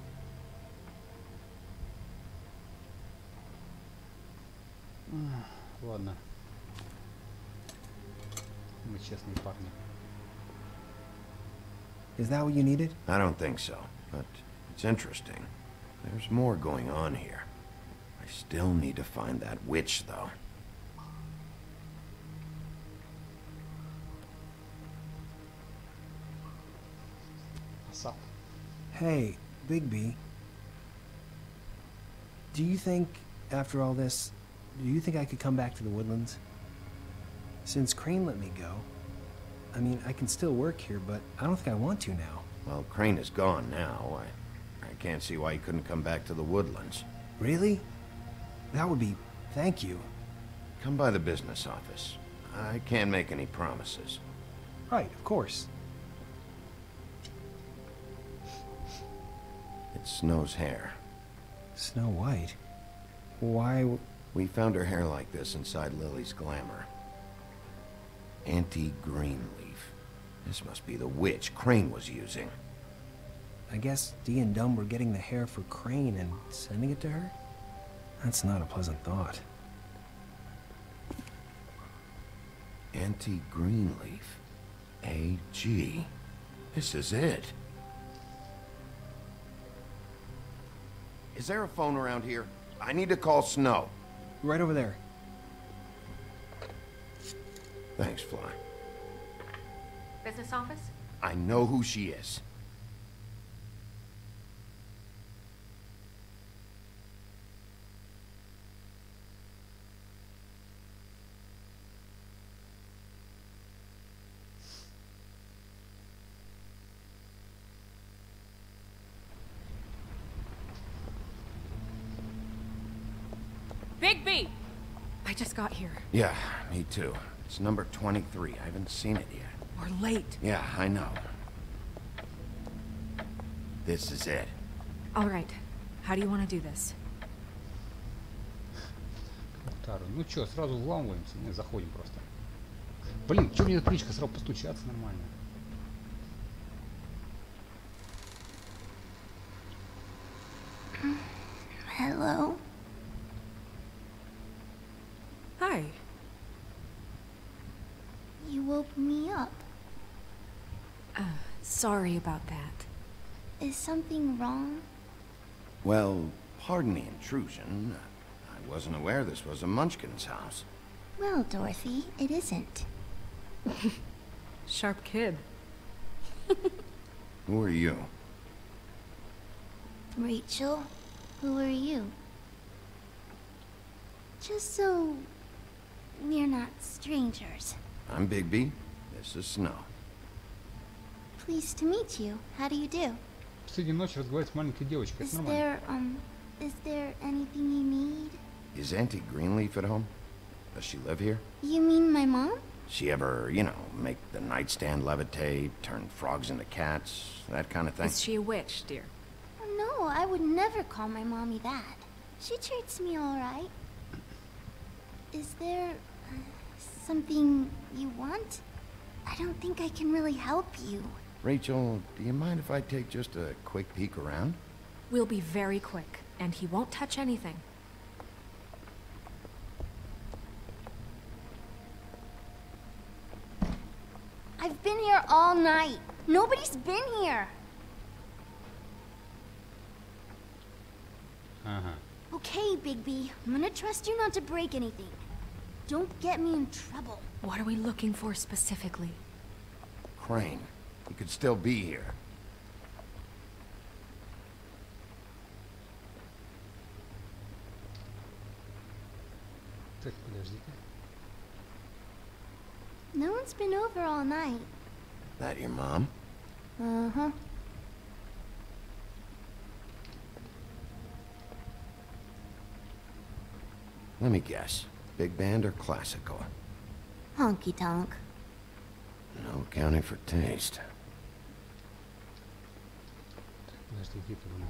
Ладно. Мы честные парни. Is that what you needed? I don't think so, but it's interesting. There's more going on here. I still need to find that witch, though. What's up? Hey, Bigby. Do you think, after all this, do you think I could come back to the Woodlands? Since Crane let me go, I mean, I can still work here, but I don't think I want to now. Well, Crane is gone now. I can't see why he couldn't come back to the Woodlands. Really? That would be... thank you. Come by the business office. I can't make any promises. Right, of course. It's Snow's hair. Snow White? Why... We found her hair like this inside Lily's glamour. Auntie Greenleaf. This must be the witch Crane was using. I guess Dee and Dumb were getting the hair for Crane and sending it to her? That's not a pleasant thought. Auntie Greenleaf. A.G. This is it. Is there a phone around here? I need to call Snow. Right over there. Thanks, Fly. Business office? I know who she is. Bigby! I just got here. Yeah, me too. It's number 23. I haven't seen it yet. We're late. Yeah, I know. This is it. All right. How do you want to do this? Ну чё, сразу вламываемся? Не, заходим просто. Блин, чё мне эта привычка сразу постучаться нормально? Hello? Hi. You woke me up. Sorry about that. Is something wrong? Well, pardon the intrusion. I wasn't aware this was a Munchkin's house. Well, Dorothy, it isn't. Sharp kid. Who are you? Rachel, who are you? Just so we're not strangers. I'm Bigby. This is Snow. Pleased to meet you. How do you do? Среди ночи разговаривать с маленькой девочкой. Это нормально. Is there anything you need? Is Auntie Greenleaf at home? Does she live here? You mean my mom? She ever, you know, make the nightstand levitate, turn frogs into cats, that kind of thing? Is she a witch, dear? No, I would never call my mommy that. She treats me all right. Is there something you want? I don't think I can really help you. Rachel, do you mind if I take just a quick peek around? We'll be very quick, and he won't touch anything. I've been here all night. Nobody's been here. Okay, Bigby. I'm gonna trust you not to break anything. Don't get me in trouble. What are we looking for specifically? Crane. He could still be here. Так, подожди-ка. No one's been over all night. That your mom? Uh-huh. Let me guess. Big band or classical? Honky tonk. No accounting for taste. Подожди, где ты была?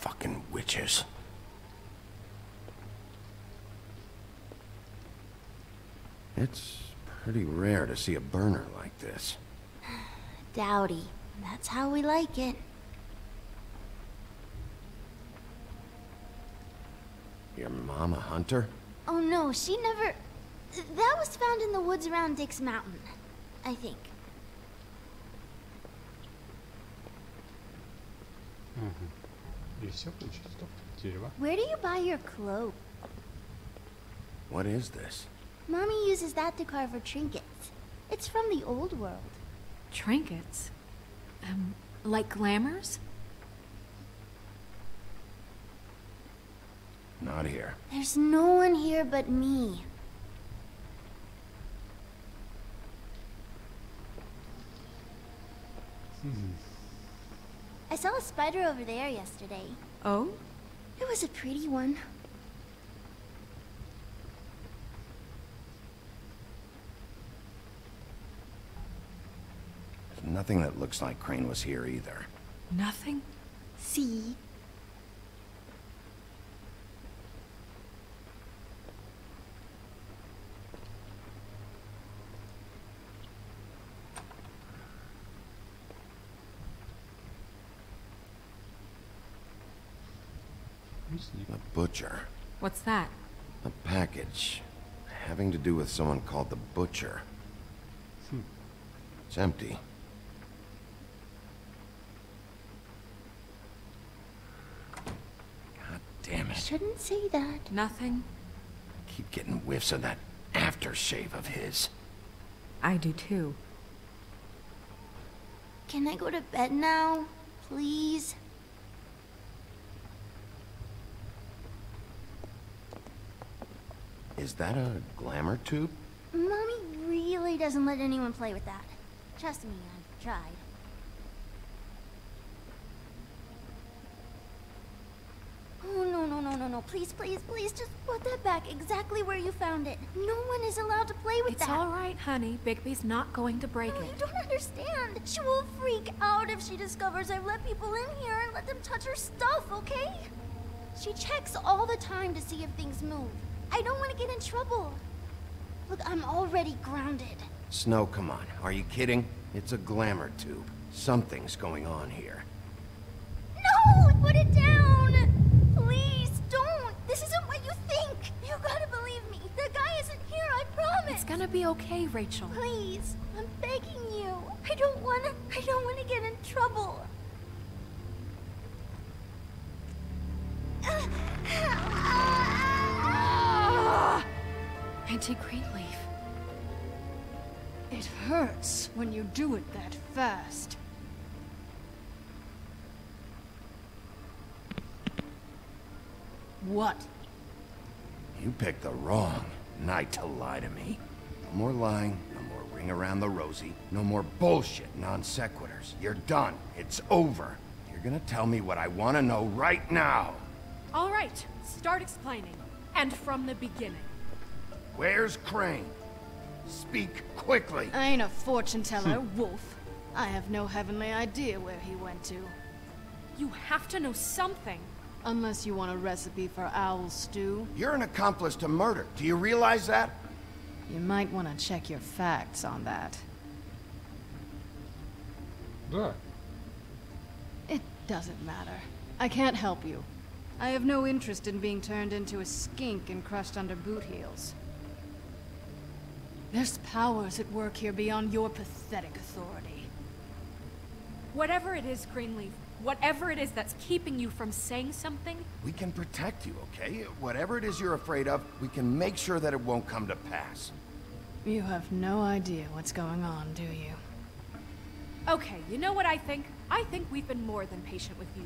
Fucking witches. It's pretty rare to see a burner like this. Dowdy. That's how we like it. Your mom a hunter? Oh no, she never... That was found in the woods around Dick's Mountain, I think. И все, получится. Стоп. Дерево. Where do you buy your clothes? What is this? Mommy uses that to carve her trinkets. It's from the old world. Trinkets? Like glamours? Not here. There's no one here but me. I saw a spider over there yesterday. Oh? It was a pretty one. Nothing that looks like Crane was here either. Nothing? See? A butcher. What's that? A package. Having to do with someone called the Butcher. It's empty. God damn it. Shouldn't say that. Nothing? Keep getting whiffs of that aftershave of his. I do too. Can I go to bed now? Please? Is that a glamour tube? Mommy really doesn't let anyone play with that. Trust me, I've tried. Oh, no. Please, just put that back exactly where you found it. No one is allowed to play with that. It's all right, honey. Bigby's not going to break it. You don't understand. She will freak out if she discovers I've let people in here and let them touch her stuff, okay? She checks all the time to see if things move. I don't want to get in trouble. Look, I'm already grounded. Snow, come on. Are you kidding? It's a glamour tube. Something's going on here. No! Put it down! Please, don't! This isn't what you think! You gotta believe me. The guy isn't here, I promise! It's gonna be okay, Rachel. Please, I'm begging you. I don't wanna get in trouble. Auntie Greenleaf. It hurts when you do it that fast. What? You picked the wrong night to lie to me. No more lying, no more ring around the rosy, no more bullshit non sequiturs. You're done. It's over. You're gonna tell me what I want to know right now. All right, start explaining. And from the beginning. Where's Crane? Speak quickly. I ain't a fortune teller, Wolf. I have no heavenly idea where he went to. You have to know something. Unless you want a recipe for owl stew. You're an accomplice to murder. Do you realize that? You might want to check your facts on that. Да. It doesn't matter. I can't help you. I have no interest in being turned into a skink and crushed under boot heels. There's powers at work here beyond your pathetic authority. Whatever it is, Greenleaf, whatever it is that's keeping you from saying something... We can protect you, okay? Whatever it is you're afraid of, we can make sure that it won't come to pass. You have no idea what's going on, do you? Okay, you know what I think? I think we've been more than patient with you.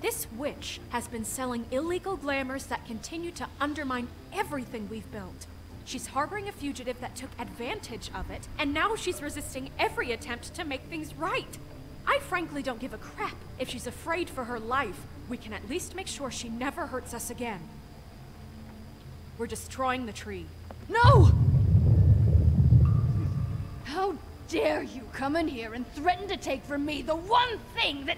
This witch has been selling illegal glamours that continue to undermine everything we've built. She's harboring a fugitive that took advantage of it, and now she's resisting every attempt to make things right. I frankly don't give a crap if she's afraid for her life. We can at least make sure she never hurts us again. We're destroying the tree. No! How dare you come in here and threaten to take from me the one thing that...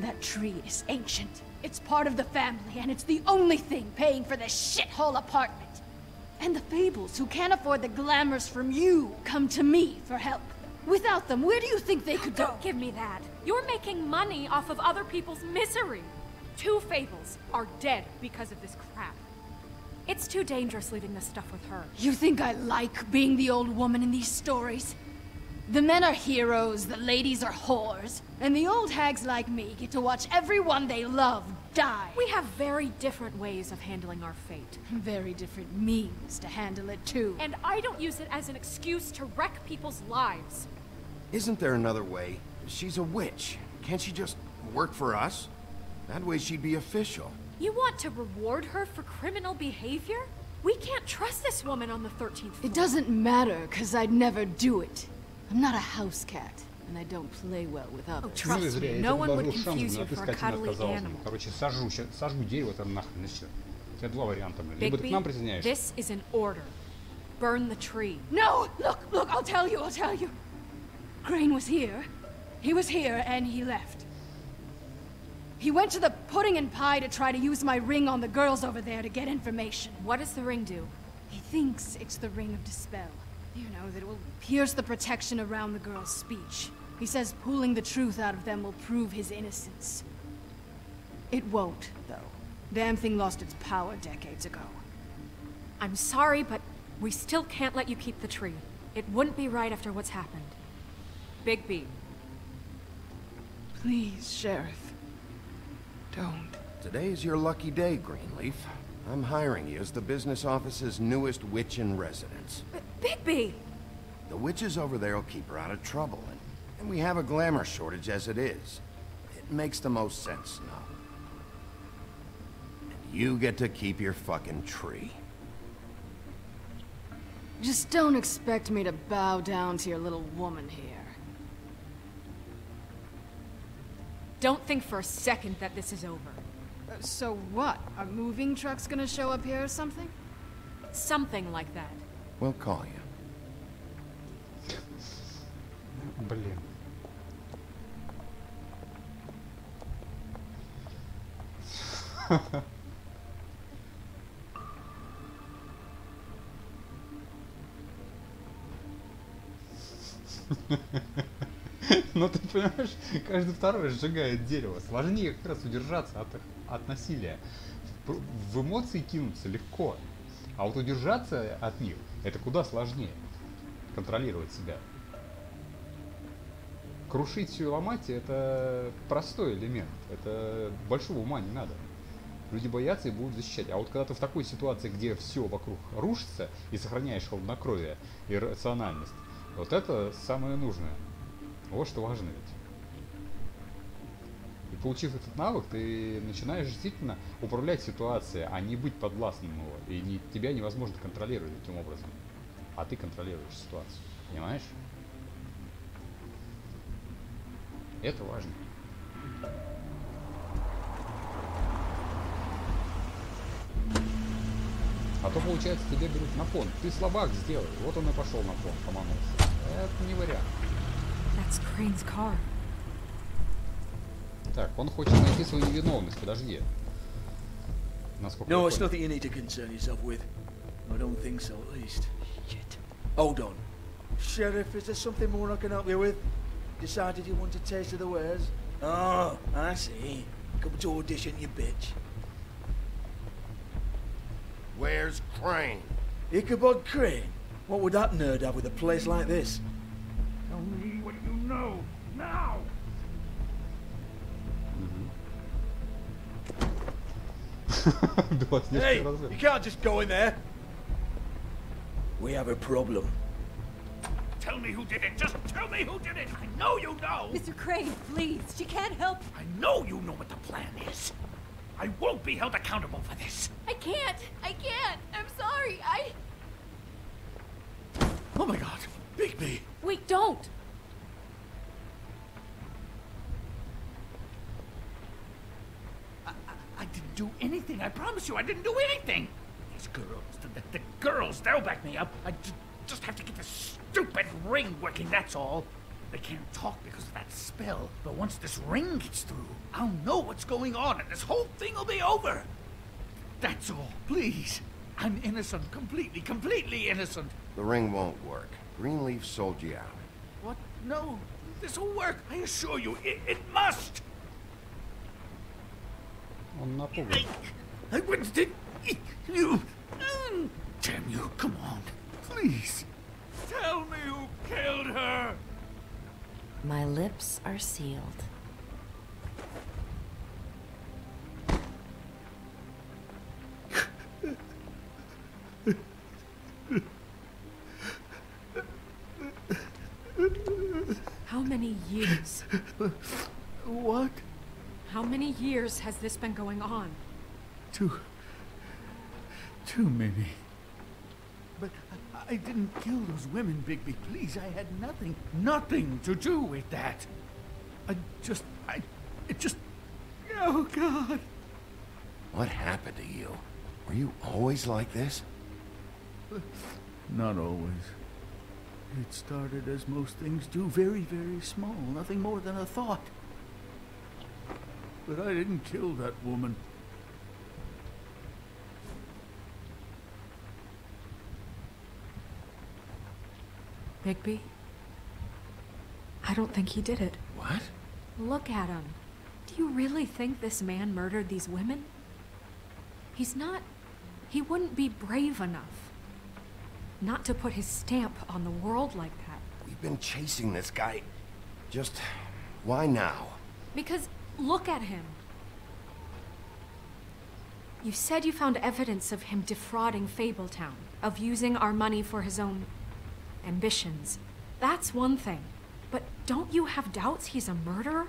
That tree is ancient. It's part of the family, and it's the only thing paying for this shithole apartment. And the Fables, who can't afford the glamours from you, come to me for help. Without them, where do you think they could go? Don't give me that. You're making money off of other people's misery. 2 Fables are dead because of this crap. It's too dangerous leaving this stuff with her. You think I like being the old woman in these stories? The men are heroes, the ladies are whores, and the old hags like me get to watch everyone they love die. We have very different ways of handling our fate. Very different means to handle it, too. And I don't use it as an excuse to wreck people's lives. Isn't there another way? She's a witch. Can't she just work for us? That way she'd be official. You want to reward her for criminal behavior? We can't trust this woman on the 13th floor. It doesn't matter, because I'd never do it. I'm not a house cat, and I don't play well with others. Oh, trust me, no one would confuse you for a cuddly animal. Короче, сожгу дерево, это нахрен, и все. У тебя 2 варианта, блин. Либо ты к нам присоединяешься. This is an order. Burn the tree. No! Look, I'll tell you. Crane was here. He was here, and he left. He went to the Pudding and Pie to try to use my ring on the girls over there to get information. What does the ring do? He thinks it's the Ring of Dispel. You know, that it will pierce the protection around the girls' speech. He says pulling the truth out of them will prove his innocence. It won't, though. Damn thing lost its power decades ago. I'm sorry, but we still can't let you keep the tree. It wouldn't be right after what's happened. Bigby. Please, Sheriff. Don't. Today's your lucky day, Greenleaf. I'm hiring you as the business office's newest witch in residence. Bigby! The witches over there will keep her out of trouble, and we have a glamour shortage as it is. It makes the most sense now. And you get to keep your fucking tree. Just don't expect me to bow down to your little woman here. Don't think for a second that this is over. So what? Are moving trucks gonna show up here or something? Something like that. We'll call you. Блин. Ну ты понимаешь, каждый второй сжигает дерево. Сложнее как раз удержаться от насилия. В эмоции кинуться легко, а вот удержаться от них это куда сложнее. Контролировать себя. Крушить все и ломать это простой элемент. Это большого ума не надо. Люди боятся и будут защищать. А вот когда ты в такой ситуации, где все вокруг рушится, и сохраняешь хладнокровие и рациональность, вот это самое нужное. Вот что важно ведь. И получив этот навык, ты начинаешь действительно управлять ситуацией, а не быть подвластным его. И тебя невозможно контролировать таким образом. А ты контролируешь ситуацию. Понимаешь? Это важно. А то получается тебя берут на понт. Ты слабак сделай. Вот он и пошел на понт, поманулся. Это не вариант. That's Crane's car. Так, он хочет найти свою невиновность. Подожди. Насколько No, it's nothing you need to concern yourself with. I don't think so, at least. Shit. Hold on. Sheriff, is there something more I can help you with? Decided you want a taste of the wares? Oh, I see. Come to audition, you bitch. Where's Crane? Ichabod Crane? What would that nerd have with a place like this? Tell me what you know, now! Hey, you can't just go in there. We have a problem. Tell me who did it. Just tell me who did it. I know you know. Mr. Crane, please. She can't help. I know you know what the plan is. I won't be held accountable for this. I can't. I'm sorry. Oh my God, Bigby. Wait, don't. I didn't do anything. I promise you, I didn't do anything. These girls, the girls, they'll back me up. I just have to get this stupid ring working, that's all. They can't talk because of that spell, but once this ring gets through, I'll know what's going on and this whole thing will be over. That's all, please. I'm innocent, completely innocent. The ring won't work. Greenleaf sold you out. What? No, this'll work. I assure you, it must. Он напуган. I wouldn't did you. Damn you, come on, please. Tell me who killed her. My lips are sealed. How many years? What? How many years has this been going on? Too many. But I didn't kill those women, Bigby. Please, I had nothing to do with that. It just, oh God. What happened to you? Were you always like this? Not always. It started as most things do, very, very small, nothing more than a thought. But I didn't kill that woman. Bigby? I don't think he did it. What? Look at him. Do you really think this man murdered these women? He's not... He wouldn't be brave enough. Not to put his stamp on the world like that. We've been chasing this guy. Just... why now? Because look at him. You said you found evidence of him defrauding Fabletown, of using our money for his own ambitions. That's one thing. But don't you have doubts he's a murderer?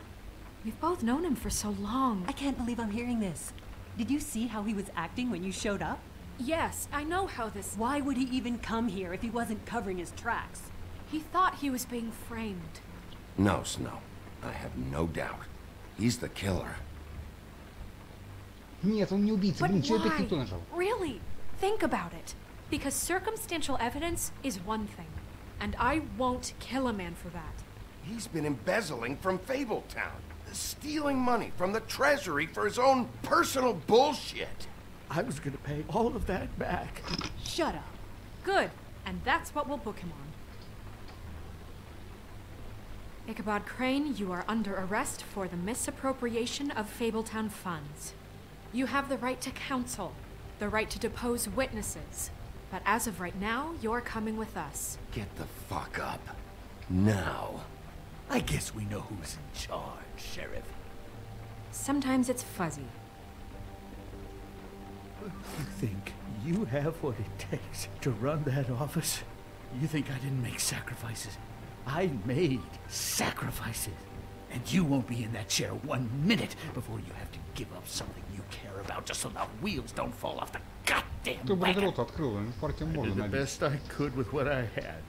We've both known him for so long. I can't believe I'm hearing this. Did you see how he was acting when you showed up? Yes, I know how this... Why would he even come here if he wasn't covering his tracks? He thought he was being framed. No, Snow. I have no doubt. He's the killer. Нет, он не убийца. Блин, что опять не нажал? Really? Think about it. Because circumstantial evidence is one thing. And I won't kill a man for that. He's been embezzling from Fabletown. Stealing money from the treasury for his own personal bullshit. I was gonna pay all of that back. Shut up. Good. And that's what we'll book him on. Ichabod Crane, you are under arrest for the misappropriation of Fabletown funds. You have the right to counsel, the right to depose witnesses. But as of right now, you're coming with us. Get the fuck up. Now. I guess we know who's in charge, Sheriff. Sometimes it's fuzzy. You think you have what it takes to run that office? You think I didn't make sacrifices? I made sacrifices. And you won't be in that chair 1 minute before you have to give up something you care about just so the wheels don't fall off the goddamn wagon. I did the best I could with what I had.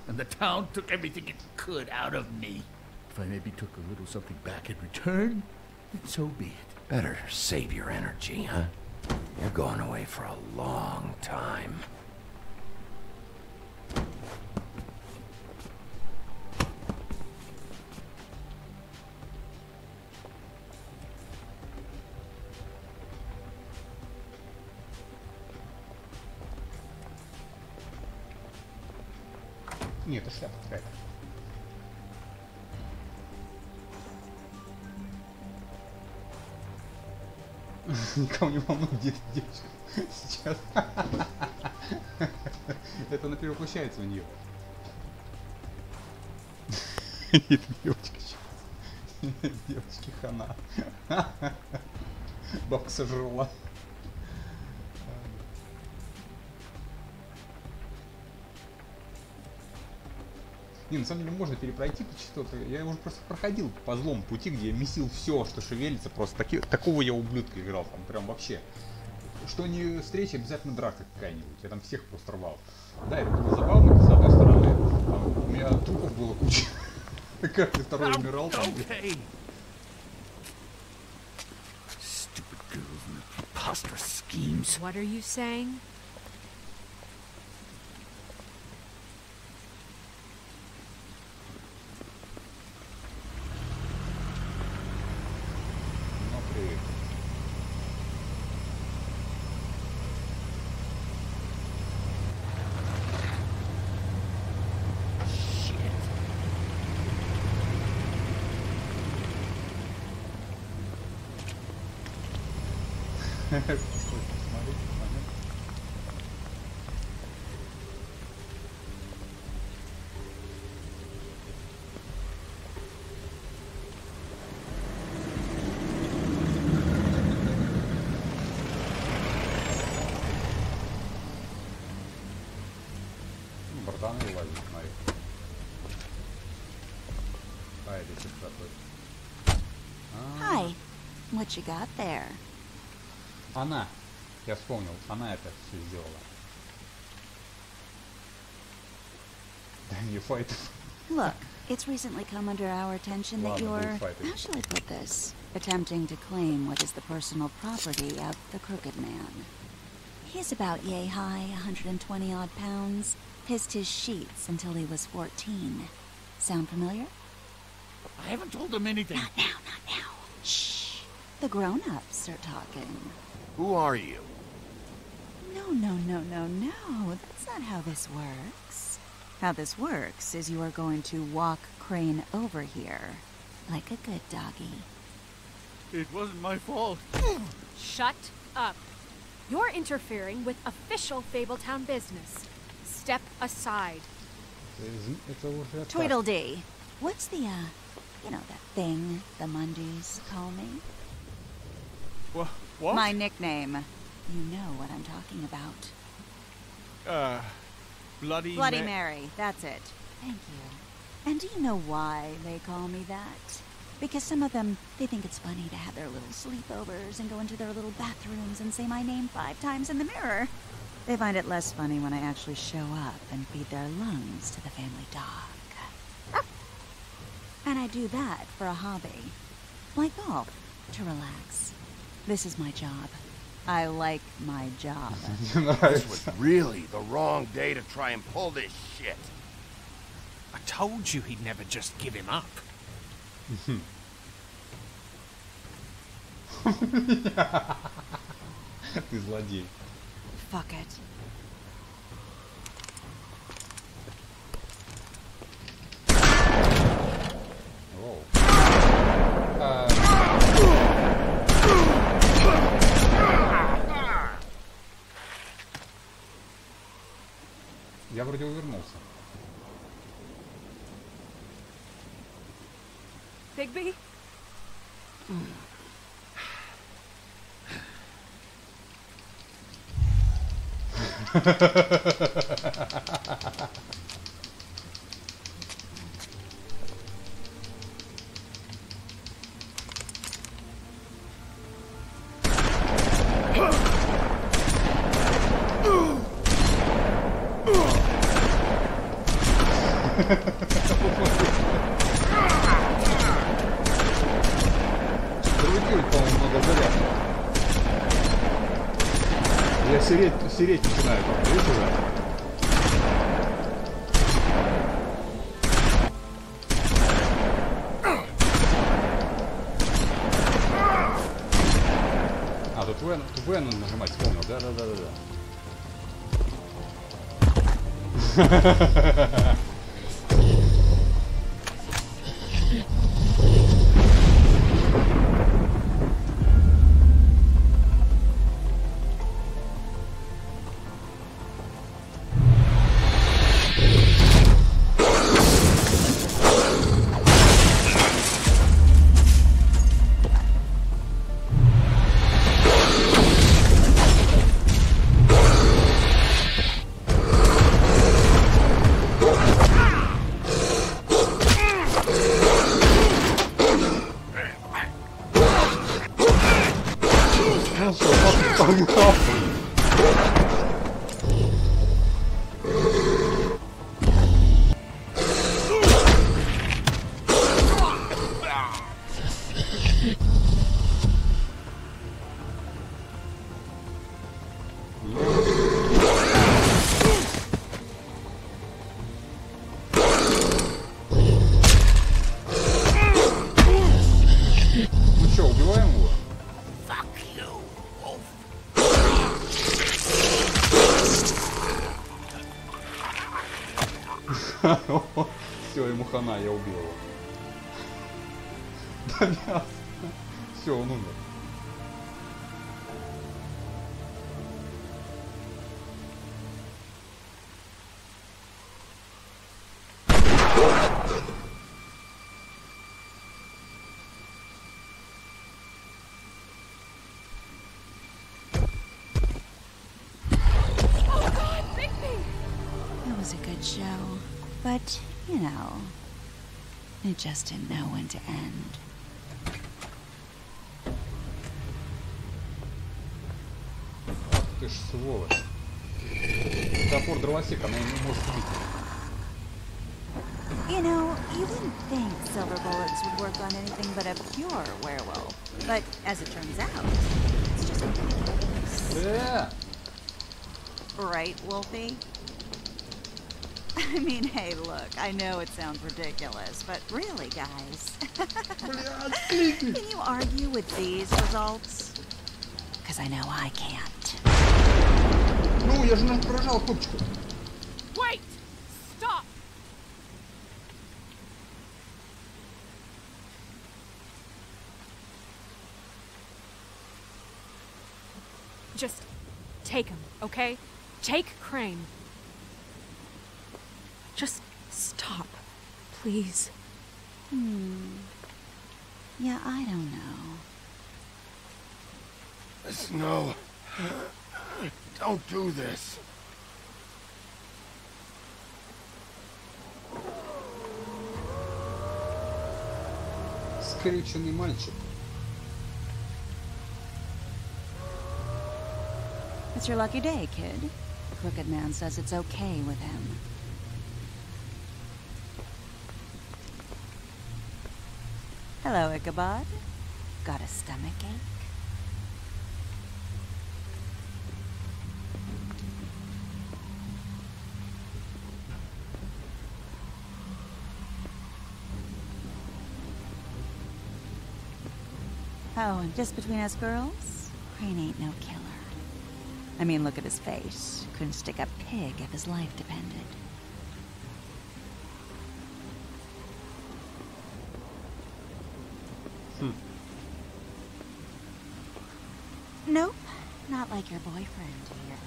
And the town took everything it could out of me. If I maybe took a little something back in return, then so be it. Better save your energy, huh? You're going away for a long time. Нет, это шляпа какая-то. Никого не волнует, где девочка сейчас. Это она перевоплощается в нее. Нет, девочка сейчас. Девочки хана. Бабка сожрала. Не, на самом деле можно перепройти что-то. Я уже просто проходил по злому пути, где я месил все, что шевелится. Просто такого я ублюдка играл. Там прям вообще. Что не встреча, обязательно драка какая-нибудь. Я там всех просто рвал. Да, это было забавно, с одной стороны. Там, у меня трупов было куча. Каждый второй умирал там. What are you saying? Hi. What you got there? Она. Я вспомнил. Она это все сделала. Damn you fight. Look, it's recently come under our attention that you're, how shall I put this, attempting to claim what is the personal property of the Crooked Man. He's about yay high, 120 odd pounds, pissed his sheets until he was 14. Sound familiar? I haven't told him anything. Not now. Shh. The grown-ups are talking. Who are you? No. That's not how this works. How this works is you are going to walk Crane over here. Like a good doggy. It wasn't my fault. Shut up. You're interfering with official Fabletown business. Step aside. Tweedledee. What's the, you know, that thing the Mundys call me? What? My nickname. You know what I'm talking about. Bloody Mary, that's it. Thank you. And do you know why they call me that? Because some of them, they think it's funny to have their little sleepovers and go into their little bathrooms and say my name 5 times in the mirror. They find it less funny when I actually show up and feed their lungs to the family dog. And I do that for a hobby. Like golf, to relax. This is my job. I like my job. This was really the wrong day to try and pull this shit. I told you he'd never just give him up. Ты злодей. Fuck it. Я вроде увернулся. Bigby? Другой, по-моему, много заряда. Я сереть начинаю, видишь уже? А, тут В надо нажимать, вспомнил, да. Все, ему хана, я убил его. Да мясо. Все, он умер. It was a good show, but, you know, it just didn't know when to end. Ах ты ж сволочь. Топор дровосек, она не может убить. You know, you wouldn't think silver bullets would work on anything but a pure werewolf. But as it turns out, it's just ridiculous. Yeah. Right, Wolfie? I mean, hey, look, I know it sounds ridiculous, but really, guys. Can you argue with these results? Because I know I can't. Ну, я же прожал кнопочку. Wait! Stop! Just take him, okay? Take Crane. Just stop, please. Yeah, I don't know. Snow, don't do this. Скрюченный мальчик. It's your lucky day, kid. The Crooked Man says it's okay with him. Hello, Ichabod. Got a stomachache? Oh, and just between us girls, Crane ain't no killer. I mean, look at his face. Couldn't stick a pig if his life depended. Nope, not like your boyfriend here.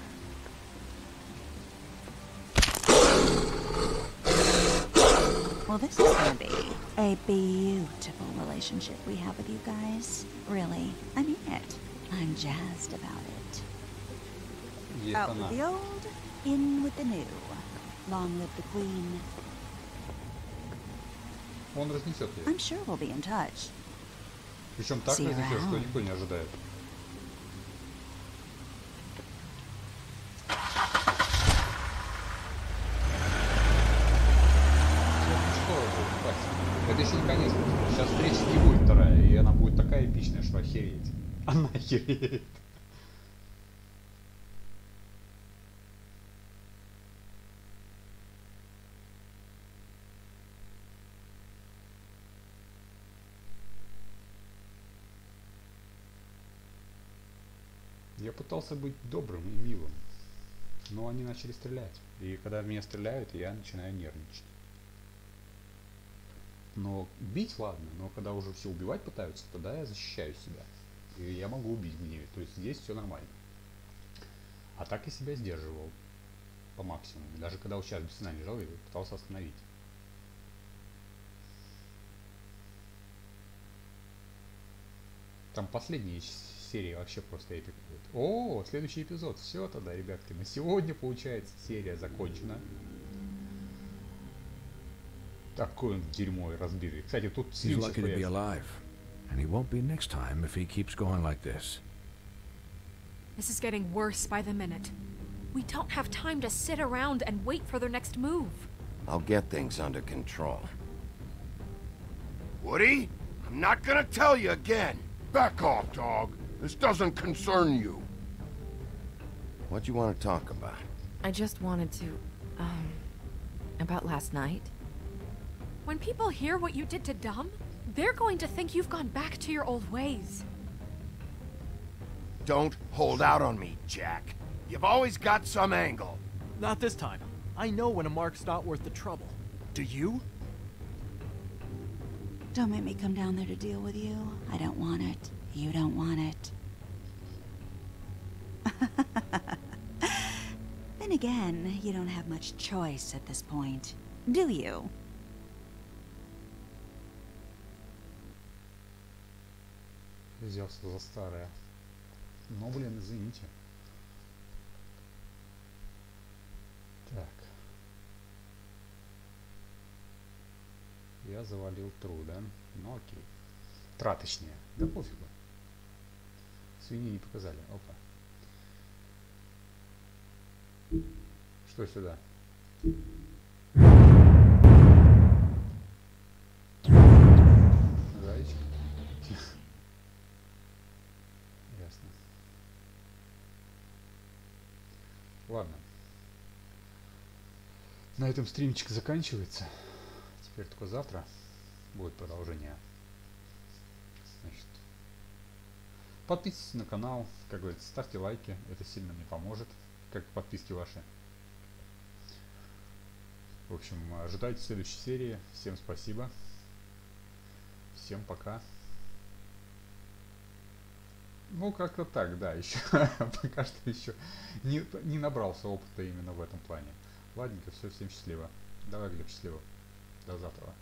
Well, this is gonna be a beautiful relationship we have with you guys. Really, I mean it. I'm jazzed about it. Out with the old, in with the new. Long live the queen. Он разнесет ее. I'm sure we'll be in touch. Причем так разнесет, что никто не ожидает. Это еще не конец. Сейчас встречи не будет вторая, и она будет такая эпичная, что охереть. Она охереет. Я пытался быть добрым и милым, но они начали стрелять. И когда в меня стреляют, я начинаю нервничать. Но бить ладно, но когда уже все убивать пытаются, тогда я защищаю себя. И я могу убить в гневе. То есть здесь все нормально. А так я себя сдерживал по максимуму. Даже когда вот сейчас без сна лежал, я пытался остановить. Там последние серии вообще просто эпик будет. О, следующий эпизод. Все тогда, ребятки. На сегодня, получается, серия закончена. Такой он дерьмо и разбитый. Кстати, тут He's lucky to be alive, and he won't be next time if he keeps going like this. This is getting worse by the minute. We don't have time to sit around and wait for their next move. I'll get things under control. Woody, I'm not gonna tell you again. Back off, dog. This doesn't concern you. What you want to talk about? I just wanted to, about last night. When people hear what you did to Dom, they're going to think you've gone back to your old ways. Don't hold out on me, Jack. You've always got some angle. Not this time. I know when a mark's not worth the trouble. Do you? Don't make me come down there to deal with you. I don't want it. You don't want it. Then again, you don't have much choice at this point, do you? Взялся за старое. Но, блин, извините. Так. Я завалил тру, да? Ну окей. Тра, точнее. Да пофигу. Свиньи не показали. Опа. Что сюда? Зайчик. Ясно. Ладно. На этом стримчик заканчивается. Теперь только завтра будет продолжение. Значит, подписывайтесь на канал, как говорится, ставьте лайки, это сильно мне поможет, как подписки ваши. В общем, ожидайте следующей серии. Всем спасибо. Всем пока. Ну, как-то так, да, еще пока что еще не набрался опыта именно в этом плане. Ладненько, все, всем счастливо. Давай, Глеб, счастливо. До завтра.